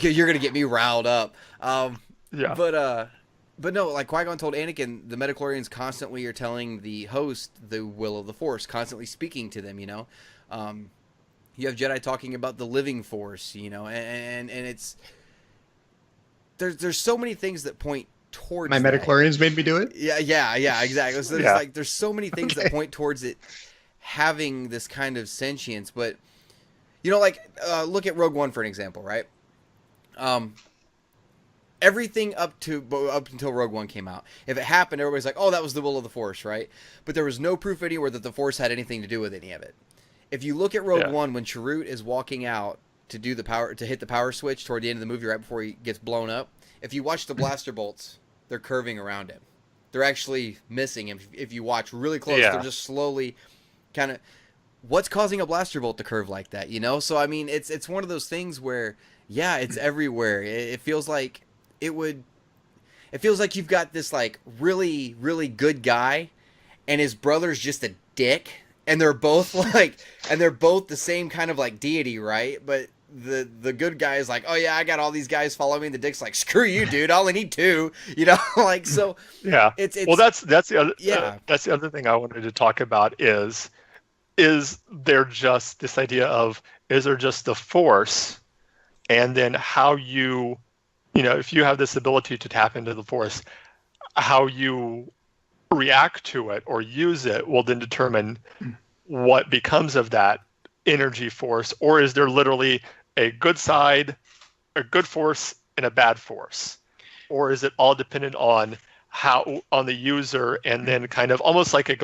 you're gonna get me riled up. Yeah. But no, like Qui-Gon told Anakin, the Midichlorians constantly are telling the host the will of the Force, constantly speaking to them. You have Jedi talking about the living Force, and it's. There's so many things that point towards my Midichlorians made me do it. Yeah, exactly. So there's so many things that point towards it having this kind of sentience. But look at Rogue One for an example, right? Everything up until Rogue One came out, if it happened, everybody's like, "Oh, that was the will of the Force," right? But there was no proof anywhere that the Force had anything to do with any of it. If you look at Rogue One, when Chirrut is walking out to hit the power switch toward the end of the movie, right before he gets blown up. If you watch the blaster bolts, they're curving around him. they're actually missing. If you watch really close, Yeah. they're just slowly kind of. What's causing a blaster bolt to curve like that? So I mean, it's one of those things where it's everywhere. It feels like it would. It feels like you've got this like really really good guy, and his brother's just a dick, and they're both the same kind of like deity, right? But the good guy is like, oh yeah, I got all these guys following me. And the dick's like, screw you, dude. I only need 2. Like so. Yeah. It's well, that's the other that's the other thing I wanted to talk about is there just this idea of, is there just the Force, and then how you if you have this ability to tap into the Force, how you react to it or use it will then determine what becomes of that energy force. Or is there literally a good side, a good force, and a bad force? Or is it all dependent on the user, and then kind of almost like you take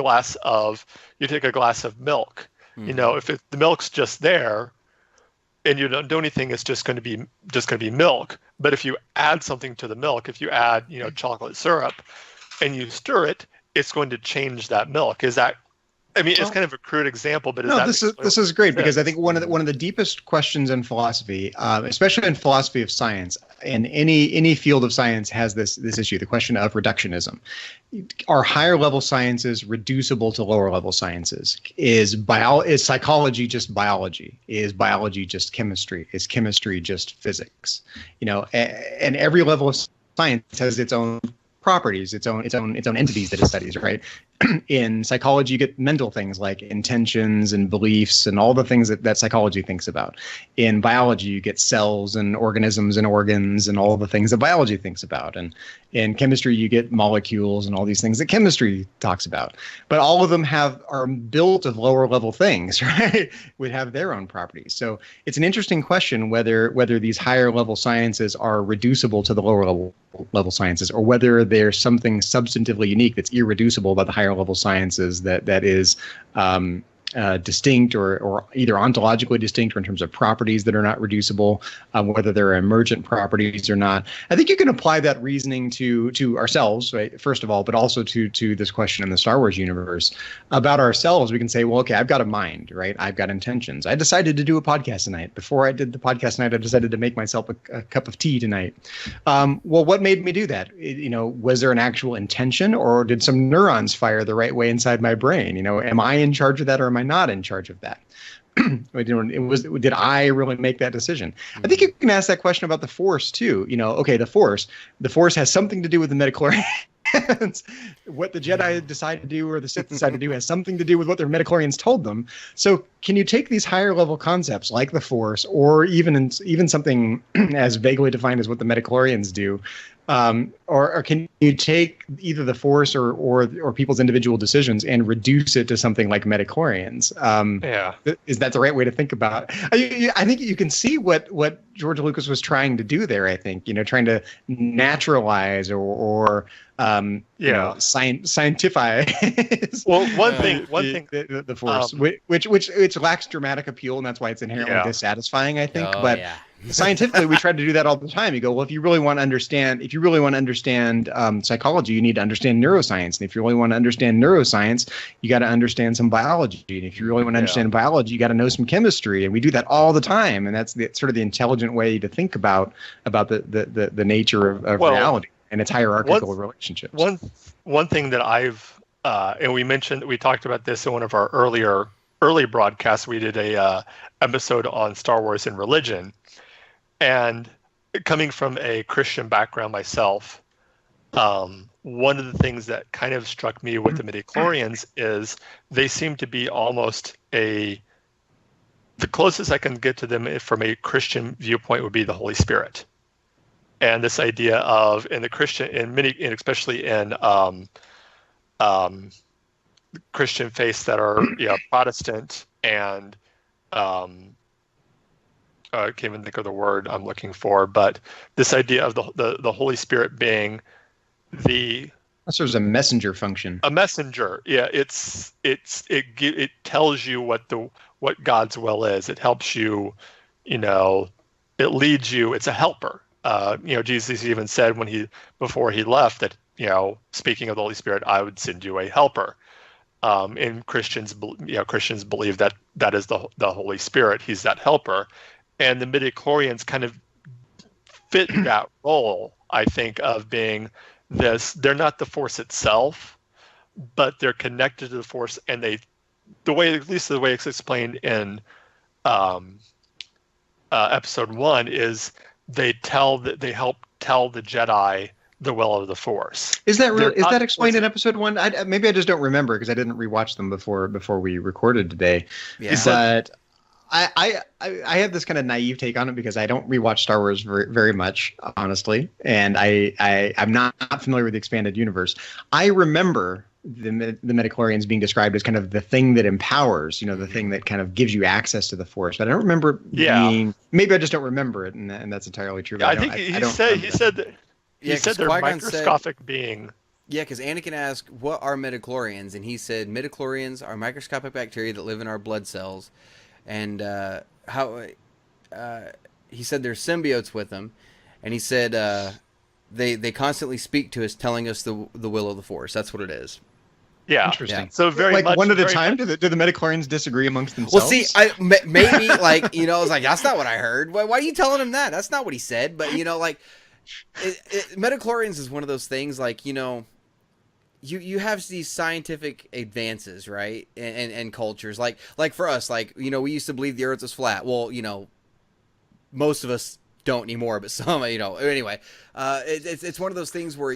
a glass of milk. Mm-hmm. If the milk's just there and you don't do anything, it's just going to be milk. But if you add something to the milk, if you add chocolate syrup and you stir it, it's going to change that milk. Is that? I mean, it's kind of a crude example, but this is great, because I think one of the deepest questions in philosophy, especially in philosophy of science, and any field of science has this issue, the question of reductionism. Are higher level sciences reducible to lower level sciences? Is psychology just biology? Is biology just chemistry? Is chemistry just physics? And every level of science has its own properties, its own entities that it studies, right? In psychology, you get mental things like intentions and beliefs and all the things that psychology thinks about. In biology, you get cells and organisms and organs and all the things that biology thinks about. And in chemistry, you get molecules and all these things that chemistry talks about. But all of them are built of lower level things, right? Would have their own properties. So it's an interesting question whether these higher level sciences are reducible to the lower level sciences, or whether there's something substantively unique that's irreducible about the higher level sciences that is distinct or either ontologically distinct or in terms of properties that are not reducible, whether they're emergent properties or not. I think you can apply that reasoning to ourselves, right, first of all, but also to this question in the Star Wars universe. About ourselves, we can say, well, okay, I've got a mind, right? I've got intentions. I decided to do a podcast tonight. Before I did the podcast tonight, I decided to make myself a cup of tea tonight. Well, what made me do that? Was there an actual intention, or did some neurons fire the right way inside my brain? Am I in charge of that, or am I not in charge of that? Did I really make that decision? I think you can ask that question about the Force too. Okay, the Force has something to do with the midichlorians. What the Jedi decide to do or the Sith decide to do has something to do with what their midichlorians told them. So can you take these higher level concepts like the Force, or even something as vaguely defined as what the midichlorians do, or can you take either the Force or people's individual decisions and reduce it to something like midichlorians? Is that the right way to think about it? I think you can see what George Lucas was trying to do there. I think trying to naturalize or scientifize. Well, one thing, the Force, which lacks dramatic appeal, and that's why it's inherently dissatisfying, I think. Scientifically, we try to do that all the time. You go, well, if you really want to understand psychology, you need to understand neuroscience, and if you really want to understand neuroscience, you got to understand some biology, and if you really want to understand biology, you got to know some chemistry, and we do that all the time, and that's sort of the intelligent way to think about the nature of reality and its hierarchical relationships. One thing that I've and we talked about this in one of our early broadcasts. We did a episode on Star Wars and religion, and coming from a Christian background myself, one of the things that kind of struck me with the midichlorians is they seem to be almost the closest I can get to them from a Christian viewpoint would be the Holy Spirit. And this idea of especially in Christian faiths that are Protestant and I can't even think of the word I'm looking for, but this idea of the Holy Spirit being it serves a messenger function. A messenger, it tells you what God's will is. It helps you, it leads you. It's a helper. Jesus even said before he left that speaking of the Holy Spirit, I would send you a helper. And Christians believe that that is the Holy Spirit. He's that helper. And the midichlorians kind of fit that role, I think, of being this. They're not the Force itself, but they're connected to the Force, and at least the way it's explained in episode 1 is they help tell the Jedi the will of the Force. Is that explained in episode 1? Maybe I just don't remember because I didn't rewatch them before we recorded today. Yeah. But I have this kind of naive take on it because I don't rewatch Star Wars very, very much, honestly, and I'm not familiar with the expanded universe. I remember the midichlorians being described as kind of the thing that empowers, the thing that kind of gives you access to the Force. But I don't remember being. Maybe I just don't remember it, and that's entirely true. Yeah, I think he said they're microscopic being. Yeah, because Anakin asked, "What are midichlorians?" and he said, "Midichlorians are microscopic bacteria that live in our blood cells." And he said there's symbiotes with them, and he said they constantly speak to us, telling us the will of the Force. That's what it is. Yeah, interesting. Yeah. So very much one at a time. Do the midichlorians disagree amongst themselves? Well, see, maybe I was like, that's not what I heard. Why are you telling him that? That's not what he said. But midichlorians is one of those things. You have these scientific advances, right, and cultures, like for us, we used to believe the Earth was flat. Well, most of us don't anymore, but some, anyway, it's one of those things where,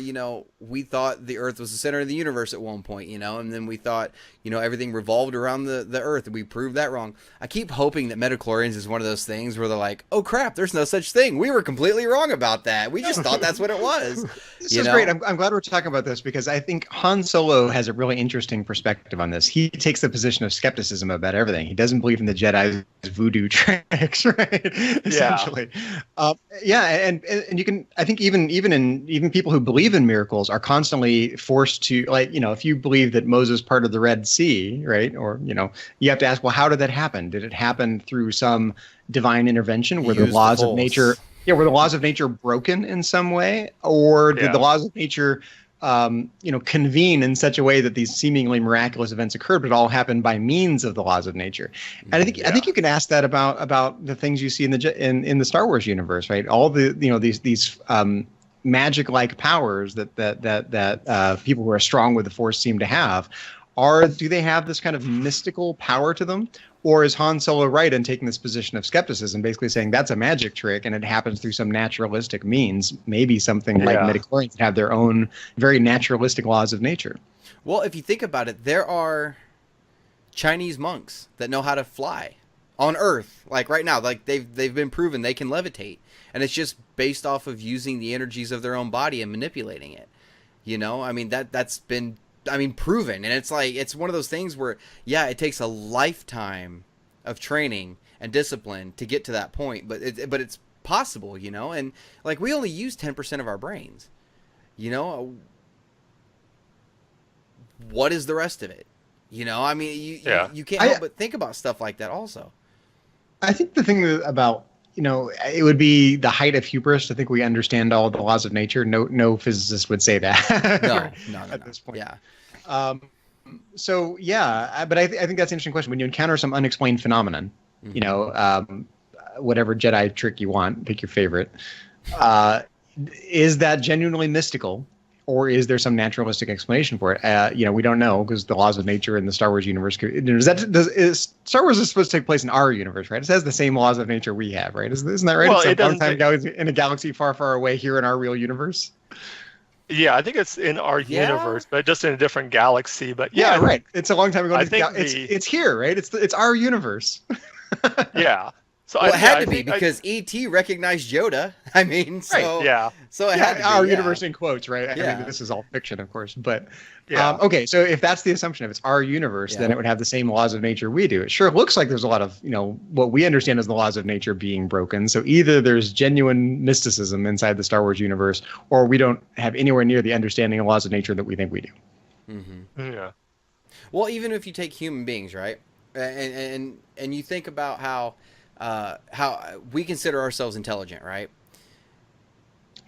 we thought the Earth was the center of the universe at one point, and then we thought, everything revolved around the Earth, and we proved that wrong. I keep hoping that midichlorians is one of those things where they're like, oh crap, there's no such thing. We were completely wrong about that. We just thought that's what it was. This is great. I'm glad we're talking about this because I think Han Solo has a really interesting perspective on this. He takes the position of skepticism about everything. He doesn't believe in the Jedi's voodoo tricks, right? Essentially. And you can, I think even people who believe in miracles are constantly forced to, if you believe that Moses parted the Red Sea, right? Or, you have to ask, well, how did that happen? Did it happen through some divine intervention where the laws of nature, were the laws of nature broken in some way? Or did the laws of nature, convene in such a way that these seemingly miraculous events occurred, but it all happened by means of the laws of nature? And I think you can ask that about the things you see in the Star Wars universe, right? All the these magic-like powers that people who are strong with the Force seem to have. Do they have this kind of mystical power to them? Or is Han Solo right in taking this position of skepticism, basically saying that's a magic trick and it happens through some naturalistic means, maybe something like midichlorians have their own very naturalistic laws of nature? Well, if you think about it, there are Chinese monks that know how to fly on Earth. Like right now, they've been proven they can levitate. And it's just based off of using the energies of their own body and manipulating it. That's been proven. And it's one of those things where, it takes a lifetime of training and discipline to get to that point, but it's possible, and we only use 10% of our brains, what is the rest of it? You can't help but think about stuff like that also. I think the thing about, it would be the height of hubris to think we understand all the laws of nature. No physicist would say that. No. At this point. Yeah. But I think that's an interesting question. When you encounter some unexplained phenomenon, whatever Jedi trick you want, pick your favorite. Is that genuinely mystical? Or is there some naturalistic explanation for it? We don't know because the laws of nature in the Star Wars universe. Star Wars is supposed to take place in our universe, right? It has the same laws of nature we have, right? Isn't that right? Well, it's a long time galaxy, in a galaxy far, far away here in our real universe. Yeah, I think it's in our universe, but just in a different galaxy. But right. It's a long time ago. It's here, right? It's our universe. Yeah. So it had to be because E.T. recognized Yoda. So it had to be our universe in quotes, right? I mean, this is all fiction, of course, but okay. So if that's the assumption, if it's our universe, then it would have the same laws of nature we do. It sure looks like there's a lot of what we understand as the laws of nature being broken. So either there's genuine mysticism inside the Star Wars universe, or we don't have anywhere near the understanding of laws of nature that we think we do. Mm-hmm. Yeah. Well, even if you take human beings, right, and you think about how we consider ourselves intelligent, right?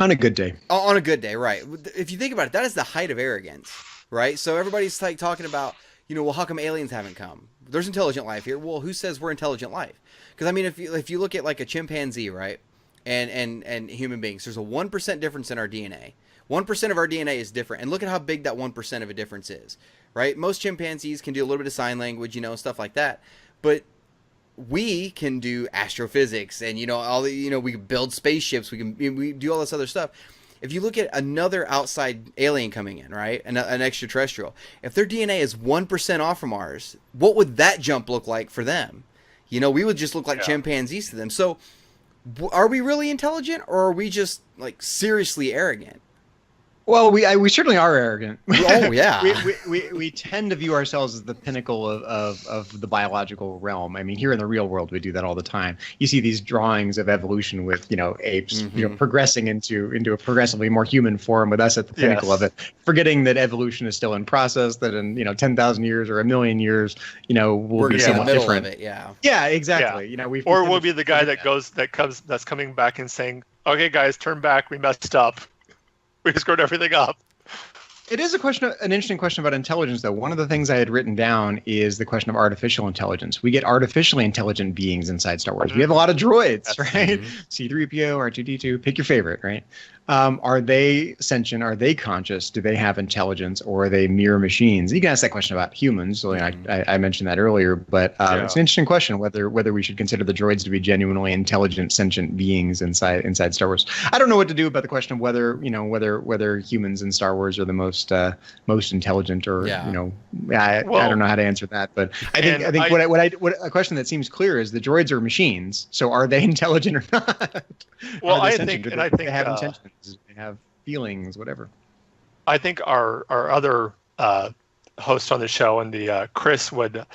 On a good day. On a good day, right. If you think about it, that is the height of arrogance, right? So everybody's like talking about, well, how come aliens haven't come? There's intelligent life here. Well, who says we're intelligent life? Because, I mean, if you look at like a chimpanzee, right, and human beings, there's a 1% difference in our DNA. 1% of our DNA is different. And look at how big that 1% of a difference is, right? Most chimpanzees can do a little bit of sign language, stuff like that. But we can do astrophysics and, all the, we can build spaceships. We do all this other stuff. If you look at another outside alien coming in, right, an extraterrestrial, if their DNA is 1% off from ours, what would that jump look like for them? We would just look like chimpanzees to them. So are we really intelligent, or are we just like seriously arrogant? Well, we certainly are arrogant. Oh yeah. we tend to view ourselves as the pinnacle of the biological realm. I mean, here in the real world, we do that all the time. You see these drawings of evolution with apes, progressing into a progressively more human form, with us at the pinnacle of it, forgetting that evolution is still in process. That in 10,000 years or a million years, we'll be somewhat different. Of it, yeah. Yeah, exactly. Yeah. We'll be the guy that's coming back and saying, "Okay, guys, turn back. We messed up. We screwed everything up." It is an interesting question about intelligence, though. One of the things I had written down is the question of artificial intelligence. We get artificially intelligent beings inside Star Wars. We have a lot of droids, right? C-3PO, R2-D2, pick your favorite, right? Are they sentient? Are they conscious? Do they have intelligence, or are they mere machines? You can ask that question about humans. So I mentioned that earlier, but it's an interesting question whether we should consider the droids to be genuinely intelligent, sentient beings inside Star Wars. I don't know what to do about the question of whether humans in Star Wars are the most intelligent, or I don't know how to answer that. But I think what a question that seems clear is the droids are machines. So are they intelligent or not? Well, I think they have intentions. They have feelings, whatever. I think our other host on the show, and the Chris, would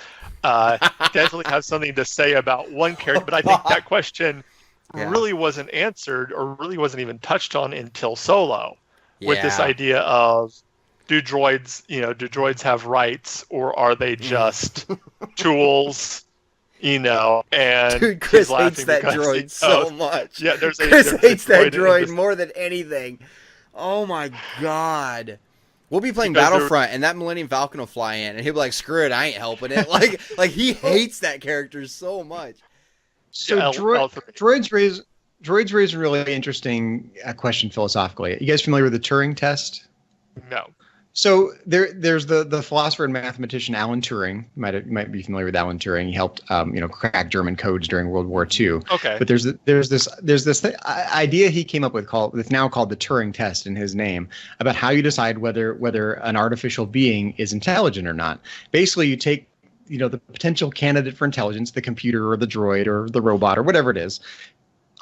definitely have something to say about one character, but I think that question really wasn't answered, or really wasn't even touched on until Solo, with this idea of, do droids have rights, or are they just tools? And dude, Chris hates that droid so much. Yeah, Chris hates that droid more than anything. Oh my god. We'll be playing Battlefront, and that Millennium Falcon will fly in, and he'll be like, "Screw it, I ain't helping it." Like he hates that character so much. So droids raise a really interesting question philosophically. You guys familiar with the Turing test? No. So there's the philosopher and mathematician Alan Turing. You might be familiar with Alan Turing. He helped crack German codes during World War II. Okay. But there's this idea he came up with that's now called the Turing test in his name, about how you decide whether an artificial being is intelligent or not. Basically, you take the potential candidate for intelligence, the computer or the droid or the robot or whatever it is,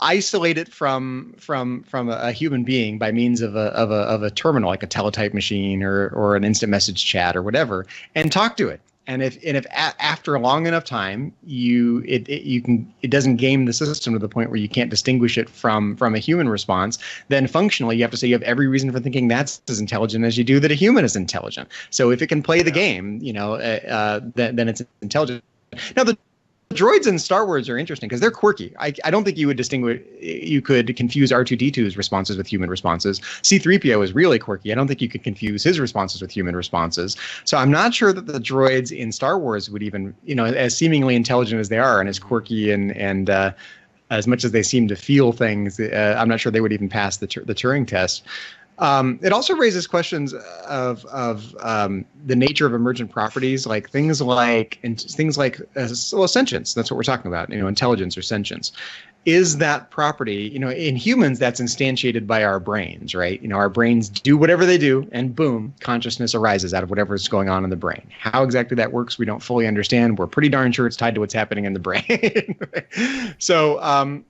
isolate it from a human being by means of a terminal, like a teletype machine or an instant message chat or whatever, and talk to it. And if after a long enough time it doesn't game the system to the point where you can't distinguish it from a human response, then functionally you have to say you have every reason for thinking that's as intelligent as you do that a human is intelligent. So if it can play the game, then it's intelligent. Now the droids in Star Wars are interesting because they're quirky. I don't think you could confuse R2-D2's responses with human responses. C-3PO is really quirky. I don't think you could confuse his responses with human responses. So I'm not sure that the droids in Star Wars would even, as seemingly intelligent as they are and as quirky and as much as they seem to feel things, I'm not sure they would even pass the Turing test. It also raises questions of the nature of emergent properties, like things like sentience. That's what we're talking about. Intelligence or sentience. Is that property? In humans, that's instantiated by our brains, right? Our brains do whatever they do, and boom, consciousness arises out of whatever's going on in the brain. How exactly that works, we don't fully understand. We're pretty darn sure it's tied to what's happening in the brain. So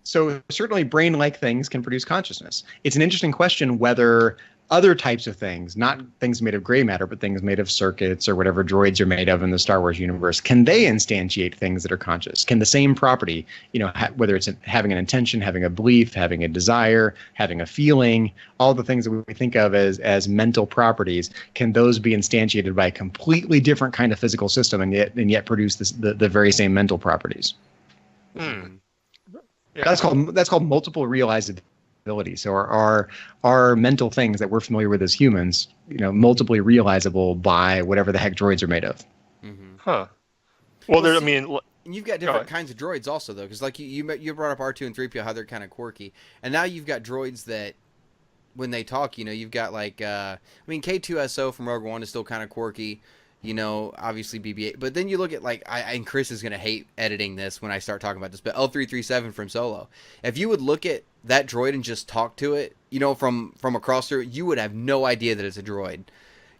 certainly brain-like things can produce consciousness. It's an interesting question whether other types of things, not things made of gray matter, but things made of circuits or whatever droids are made of in the Star Wars universe, can they instantiate things that are conscious? Can the same property, whether it's having an intention, having a belief, having a desire, having a feeling, all the things that we think of as mental properties, can those be instantiated by a completely different kind of physical system and yet produce the very same mental properties? Yeah. That's called multiple realizability. ability. So our mental things that we're familiar with as humans, multiply realizable by whatever the heck droids are made of. Mm-hmm. Huh. Well, I mean, you've got different kinds of droids also, though, because like you brought up R2 and 3PO, how they're kind of quirky, and now you've got droids that, when they talk, you've got like, K2SO from Rogue One is still kind of quirky, obviously BB-8, but then you look at and Chris is gonna hate editing this when I start talking about this, but L337 from Solo, if you would look at that droid and just talk to it, from across there, you would have no idea that it's a droid.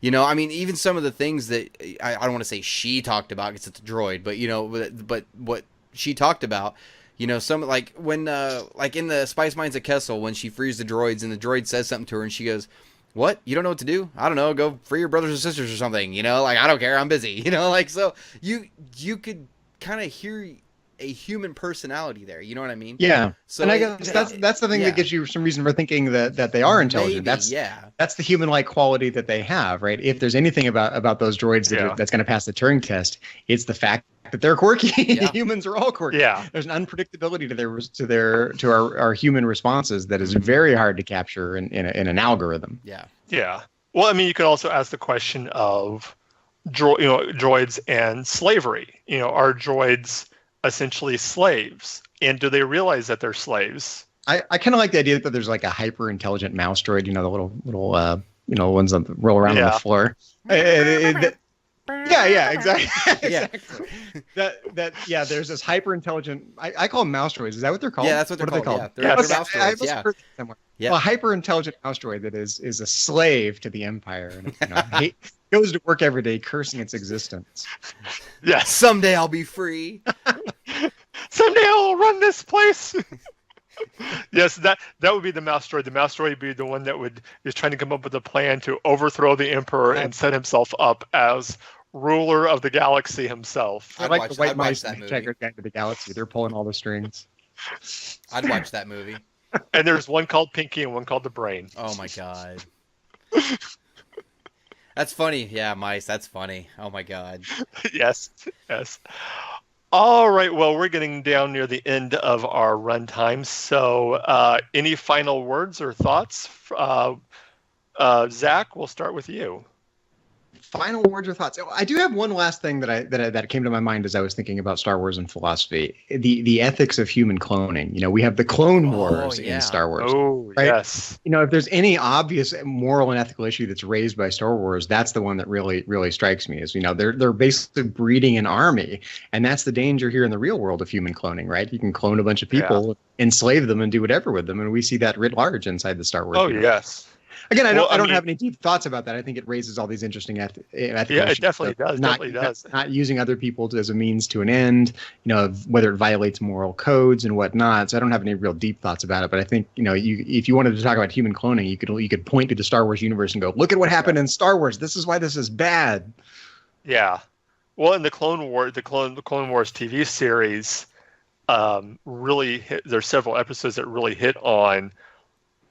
Even some of the things that I don't want to say she talked about because it's a droid, but what she talked about, some like when like in the Spice Mines of Kessel, when she frees the droids and the droid says something to her and she goes, "What? You don't know what to do? I don't know. Go free your brothers or sisters or something. I don't care. I'm busy." So you could kind of hear a human personality there. You know what I mean? Yeah. So and I guess that's the thing that gives you some reason for thinking that they are intelligent. Maybe, that's the human-like quality that they have, right? If there's anything about those droids that's going to pass the Turing test, it's the fact that they're quirky. Yeah. Humans are all quirky. Yeah. There's an unpredictability to our human responses that is very hard to capture in an algorithm. Yeah. Yeah. Well, you could also ask the question of droids and slavery. Are droids essentially slaves, and do they realize that they're slaves? I kind of like the idea that there's like a hyper intelligent mouse droid, the little ones that roll around on the floor. Yeah, exactly. Exactly. There's this hyper intelligent. I call them mouse droids. Is that what they're called? Yeah, that's what they're called. Yeah, they're mouse droids. I must have heard that somewhere. Yeah. Well, a hyper intelligent mouse droid that is a slave to the Empire and goes to work every day cursing its existence. Yeah. Someday I'll be free. Someday I'll run this place. Yes, that would be the mouse droid. The mouse droid would be the one that is trying to come up with a plan to overthrow the Emperor and set himself up as ruler of the galaxy himself. I like the white mice and the Hitchhiker's Guide to the Galaxy. They're pulling all the strings. I'd watch that movie. And there's one called Pinky and one called the Brain. Oh my god. That's funny. Yeah, mice. That's funny. Oh my god. Yes. All right. Well, we're getting down near the end of our runtime. So, any final words or thoughts? Zach, we'll start with you. Final words or thoughts? I do have one last thing that came to my mind as I was thinking about Star Wars and philosophy. The ethics of human cloning. You know, we have the Clone Wars in Star Wars. Oh, right? Yes. You know, if there's any obvious moral and ethical issue that's raised by Star Wars, that's the one that really strikes me. Is, you know, they're basically breeding an army, and that's the danger here in the real world of human cloning. Right? You can clone a bunch of people, enslave them, and do whatever with them, and we see that writ large inside the Star Wars. Oh, universe. Yes. Again, I don't have any deep thoughts about that. I think it raises all these interesting ethical issues. Yeah, it definitely does. Not using other people as a means to an end, you know, whether it violates moral codes and whatnot. So I don't have any real deep thoughts about it. But I think, you know, if you wanted to talk about human cloning, you could point to the Star Wars universe and go, look at what happened in Star Wars. This is why this is bad. Yeah. Well, in the Clone Wars TV series, there's several episodes that really hit on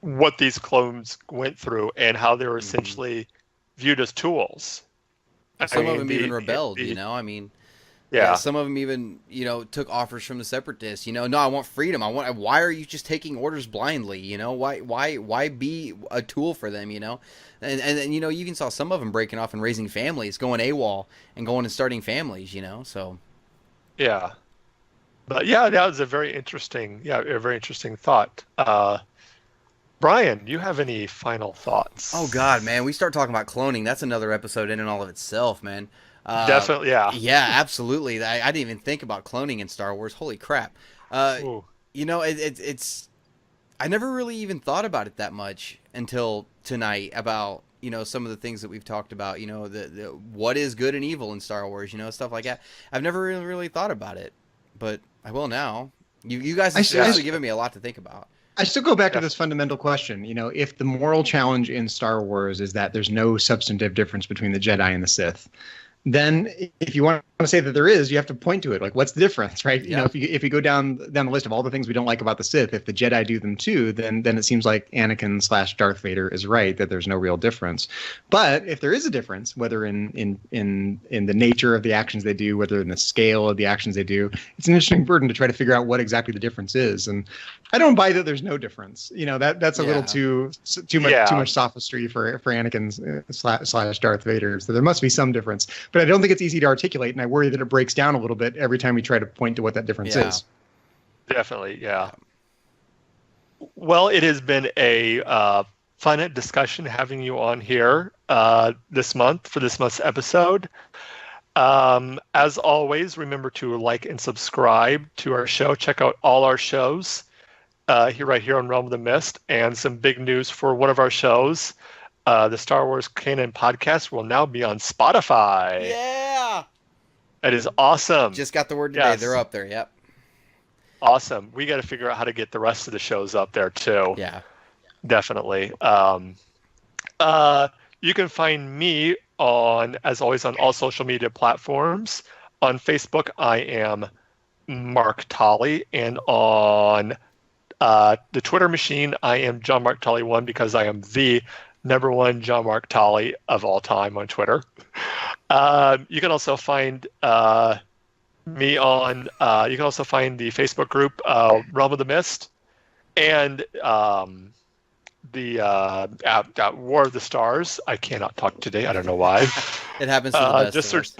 what these clones went through and how they were essentially viewed as tools. Some of them even rebelled, you know. I mean, some of them even, you know, took offers from the Separatists. You know, no, I want freedom. Why are you just taking orders blindly? You know, why be a tool for them? You know, and you know, you even saw some of them breaking off and raising families, going AWOL and going and starting families. You know, so yeah, but yeah, that was a very interesting thought. Brian, do you have any final thoughts? Oh, God, man. We start talking about cloning. That's another episode in and all of itself, man. Definitely, yeah. Yeah, absolutely. I didn't even think about cloning in Star Wars. Holy crap. You know, it's... I never really even thought about it that much until tonight about, you know, some of the things that we've talked about, you know, the what is good and evil in Star Wars, you know, stuff like that. I've never really thought about it, but I will now. You guys have seriously given me a lot to think about. I still go back to this fundamental question. You know, if the moral challenge in Star Wars is that there's no substantive difference between the Jedi and the Sith, then if you want to say that there is, you have to point to it. Like, what's the difference, right? Yeah. You know, if you go down the list of all the things we don't like about the Sith, if the Jedi do them too, then it seems like Anakin / Darth Vader is right, that there's no real difference. But if there is a difference, whether in the nature of the actions they do, whether in the scale of the actions they do, it's an interesting burden to try to figure out what exactly the difference is. And I don't buy that there's no difference. You know, that's a little too much sophistry for Anakin / Darth Vader. So there must be some difference, but I don't think it's easy to articulate, and I worry that it breaks down a little bit every time we try to point to what that difference is. Definitely, yeah. Well, it has been a fun discussion having you on here this month for this month's episode. As always, remember to like and subscribe to our show. Check out all our shows right here on Realm of the Mist, and some big news for one of our shows. The Star Wars Canon podcast will now be on Spotify. Yeah! That is awesome. Just got the word today. Yes. They're up there, yep. Awesome. We got to figure out how to get the rest of the shows up there, too. Yeah. Definitely. You can find me as always, on all social media platforms. On Facebook, I am Mark Tolley, and on the Twitter machine, I am John Mark Tolley 1, because I am the number one John Mark Tolley of all time on Twitter. You can also find me on. You can also find the Facebook group Realm of the Mist, and the War of the Stars. I cannot talk today. I don't know why. It happens to the best just of search us.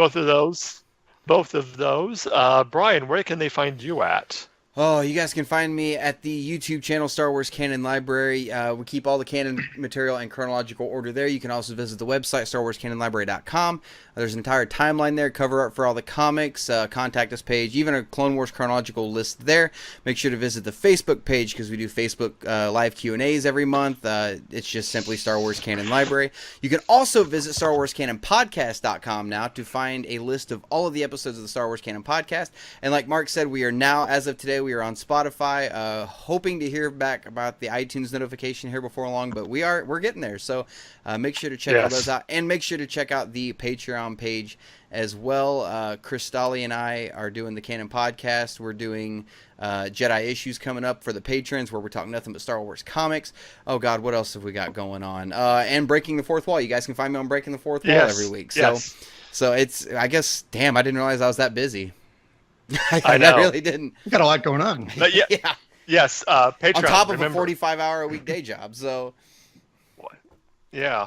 both of those. Brian, where can they find you at? Oh, you guys can find me at the YouTube channel Star Wars Canon Library. We keep all the canon material in chronological order there. You can also visit the website, StarWarsCanonLibrary.com. There's an entire timeline there, cover art for all the comics, contact us page, even a Clone Wars chronological list there. Make sure to visit the Facebook page, because we do Facebook live Q&As every month. It's just simply Star Wars Canon Library. You can also visit StarWarsCanonPodcast.com now to find a list of all of the episodes of the Star Wars Canon Podcast. And like Mark said, we are now, as of today, we are on Spotify, hoping to hear back about the iTunes notification here before long, but we're getting there. So make sure to check all those out, and make sure to check out the Patreon page as well. Chris Stolley and I are doing the Canon Podcast. We're doing Jedi Issues coming up for the patrons, where we're talking nothing but Star Wars comics. Oh God, what else have we got going on? And Breaking the Fourth Wall. You guys can find me on Breaking the Fourth Wall every week. So it's, I guess, damn, I didn't realize I was that busy. I really didn't. You got a lot going on. But yeah. Yes, Patreon. On top of a 45-hour a week day job, so. Yeah.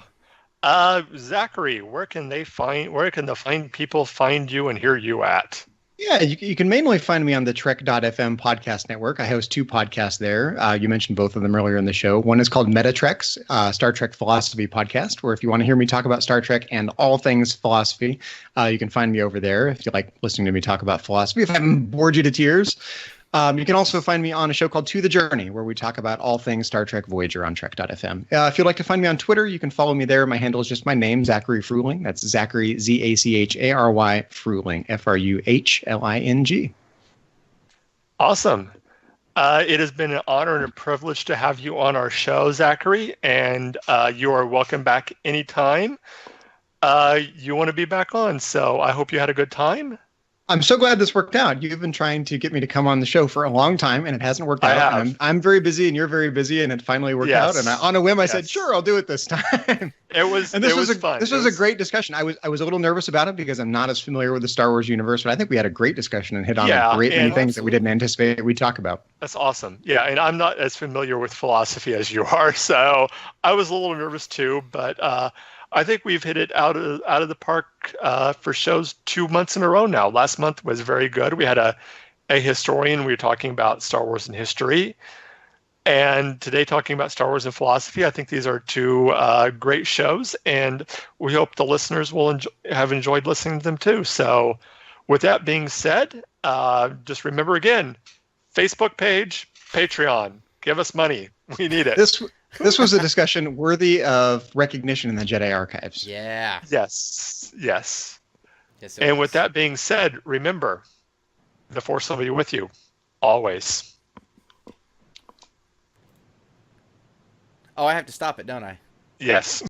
Zachary, where can the people find you and hear you at? Yeah, you can mainly find me on the Trek.fm podcast network. I host 2 podcasts there. You mentioned both of them earlier in the show. One is called Metatreks, Star Trek Philosophy Podcast, where if you want to hear me talk about Star Trek and all things philosophy, you can find me over there if you like listening to me talk about philosophy, if I haven't bored you to tears. You can also find me on a show called To the Journey, where we talk about all things Star Trek Voyager on Trek.fm. If you'd like to find me on Twitter, you can follow me there. My handle is just my name, Zachary Fruhling. That's Zachary, Zachary, Fruhling, Fruhling. Awesome. It has been an honor and a privilege to have you on our show, Zachary, and you are welcome back anytime you want to be back on. So I hope you had a good time. I'm so glad this worked out. You've been trying to get me to come on the show for a long time, and it hasn't worked out. I'm very busy, and you're very busy, and it finally worked out. And on a whim, I said, "Sure, I'll do it this time." It was fun. This was a great discussion. I was a little nervous about it because I'm not as familiar with the Star Wars universe, but I think we had a great discussion and hit on a great many things that we didn't anticipate we'd talk about. That's awesome. Yeah, and I'm not as familiar with philosophy as you are, so I was a little nervous too, but. I think we've hit it out of the park for shows 2 months in a row now. Last month was very good. We had a historian. We were talking about Star Wars and history. And today talking about Star Wars and philosophy. I think these are 2 great shows. And we hope the listeners will have enjoyed listening to them too. So with that being said, just remember again, Facebook page, Patreon. Give us money. We need it. This was a discussion worthy of recognition in the Jedi archives. Yeah. Yes. And with that being said, remember, the Force will be with you, always. Oh, I have to stop it, don't I? Yes.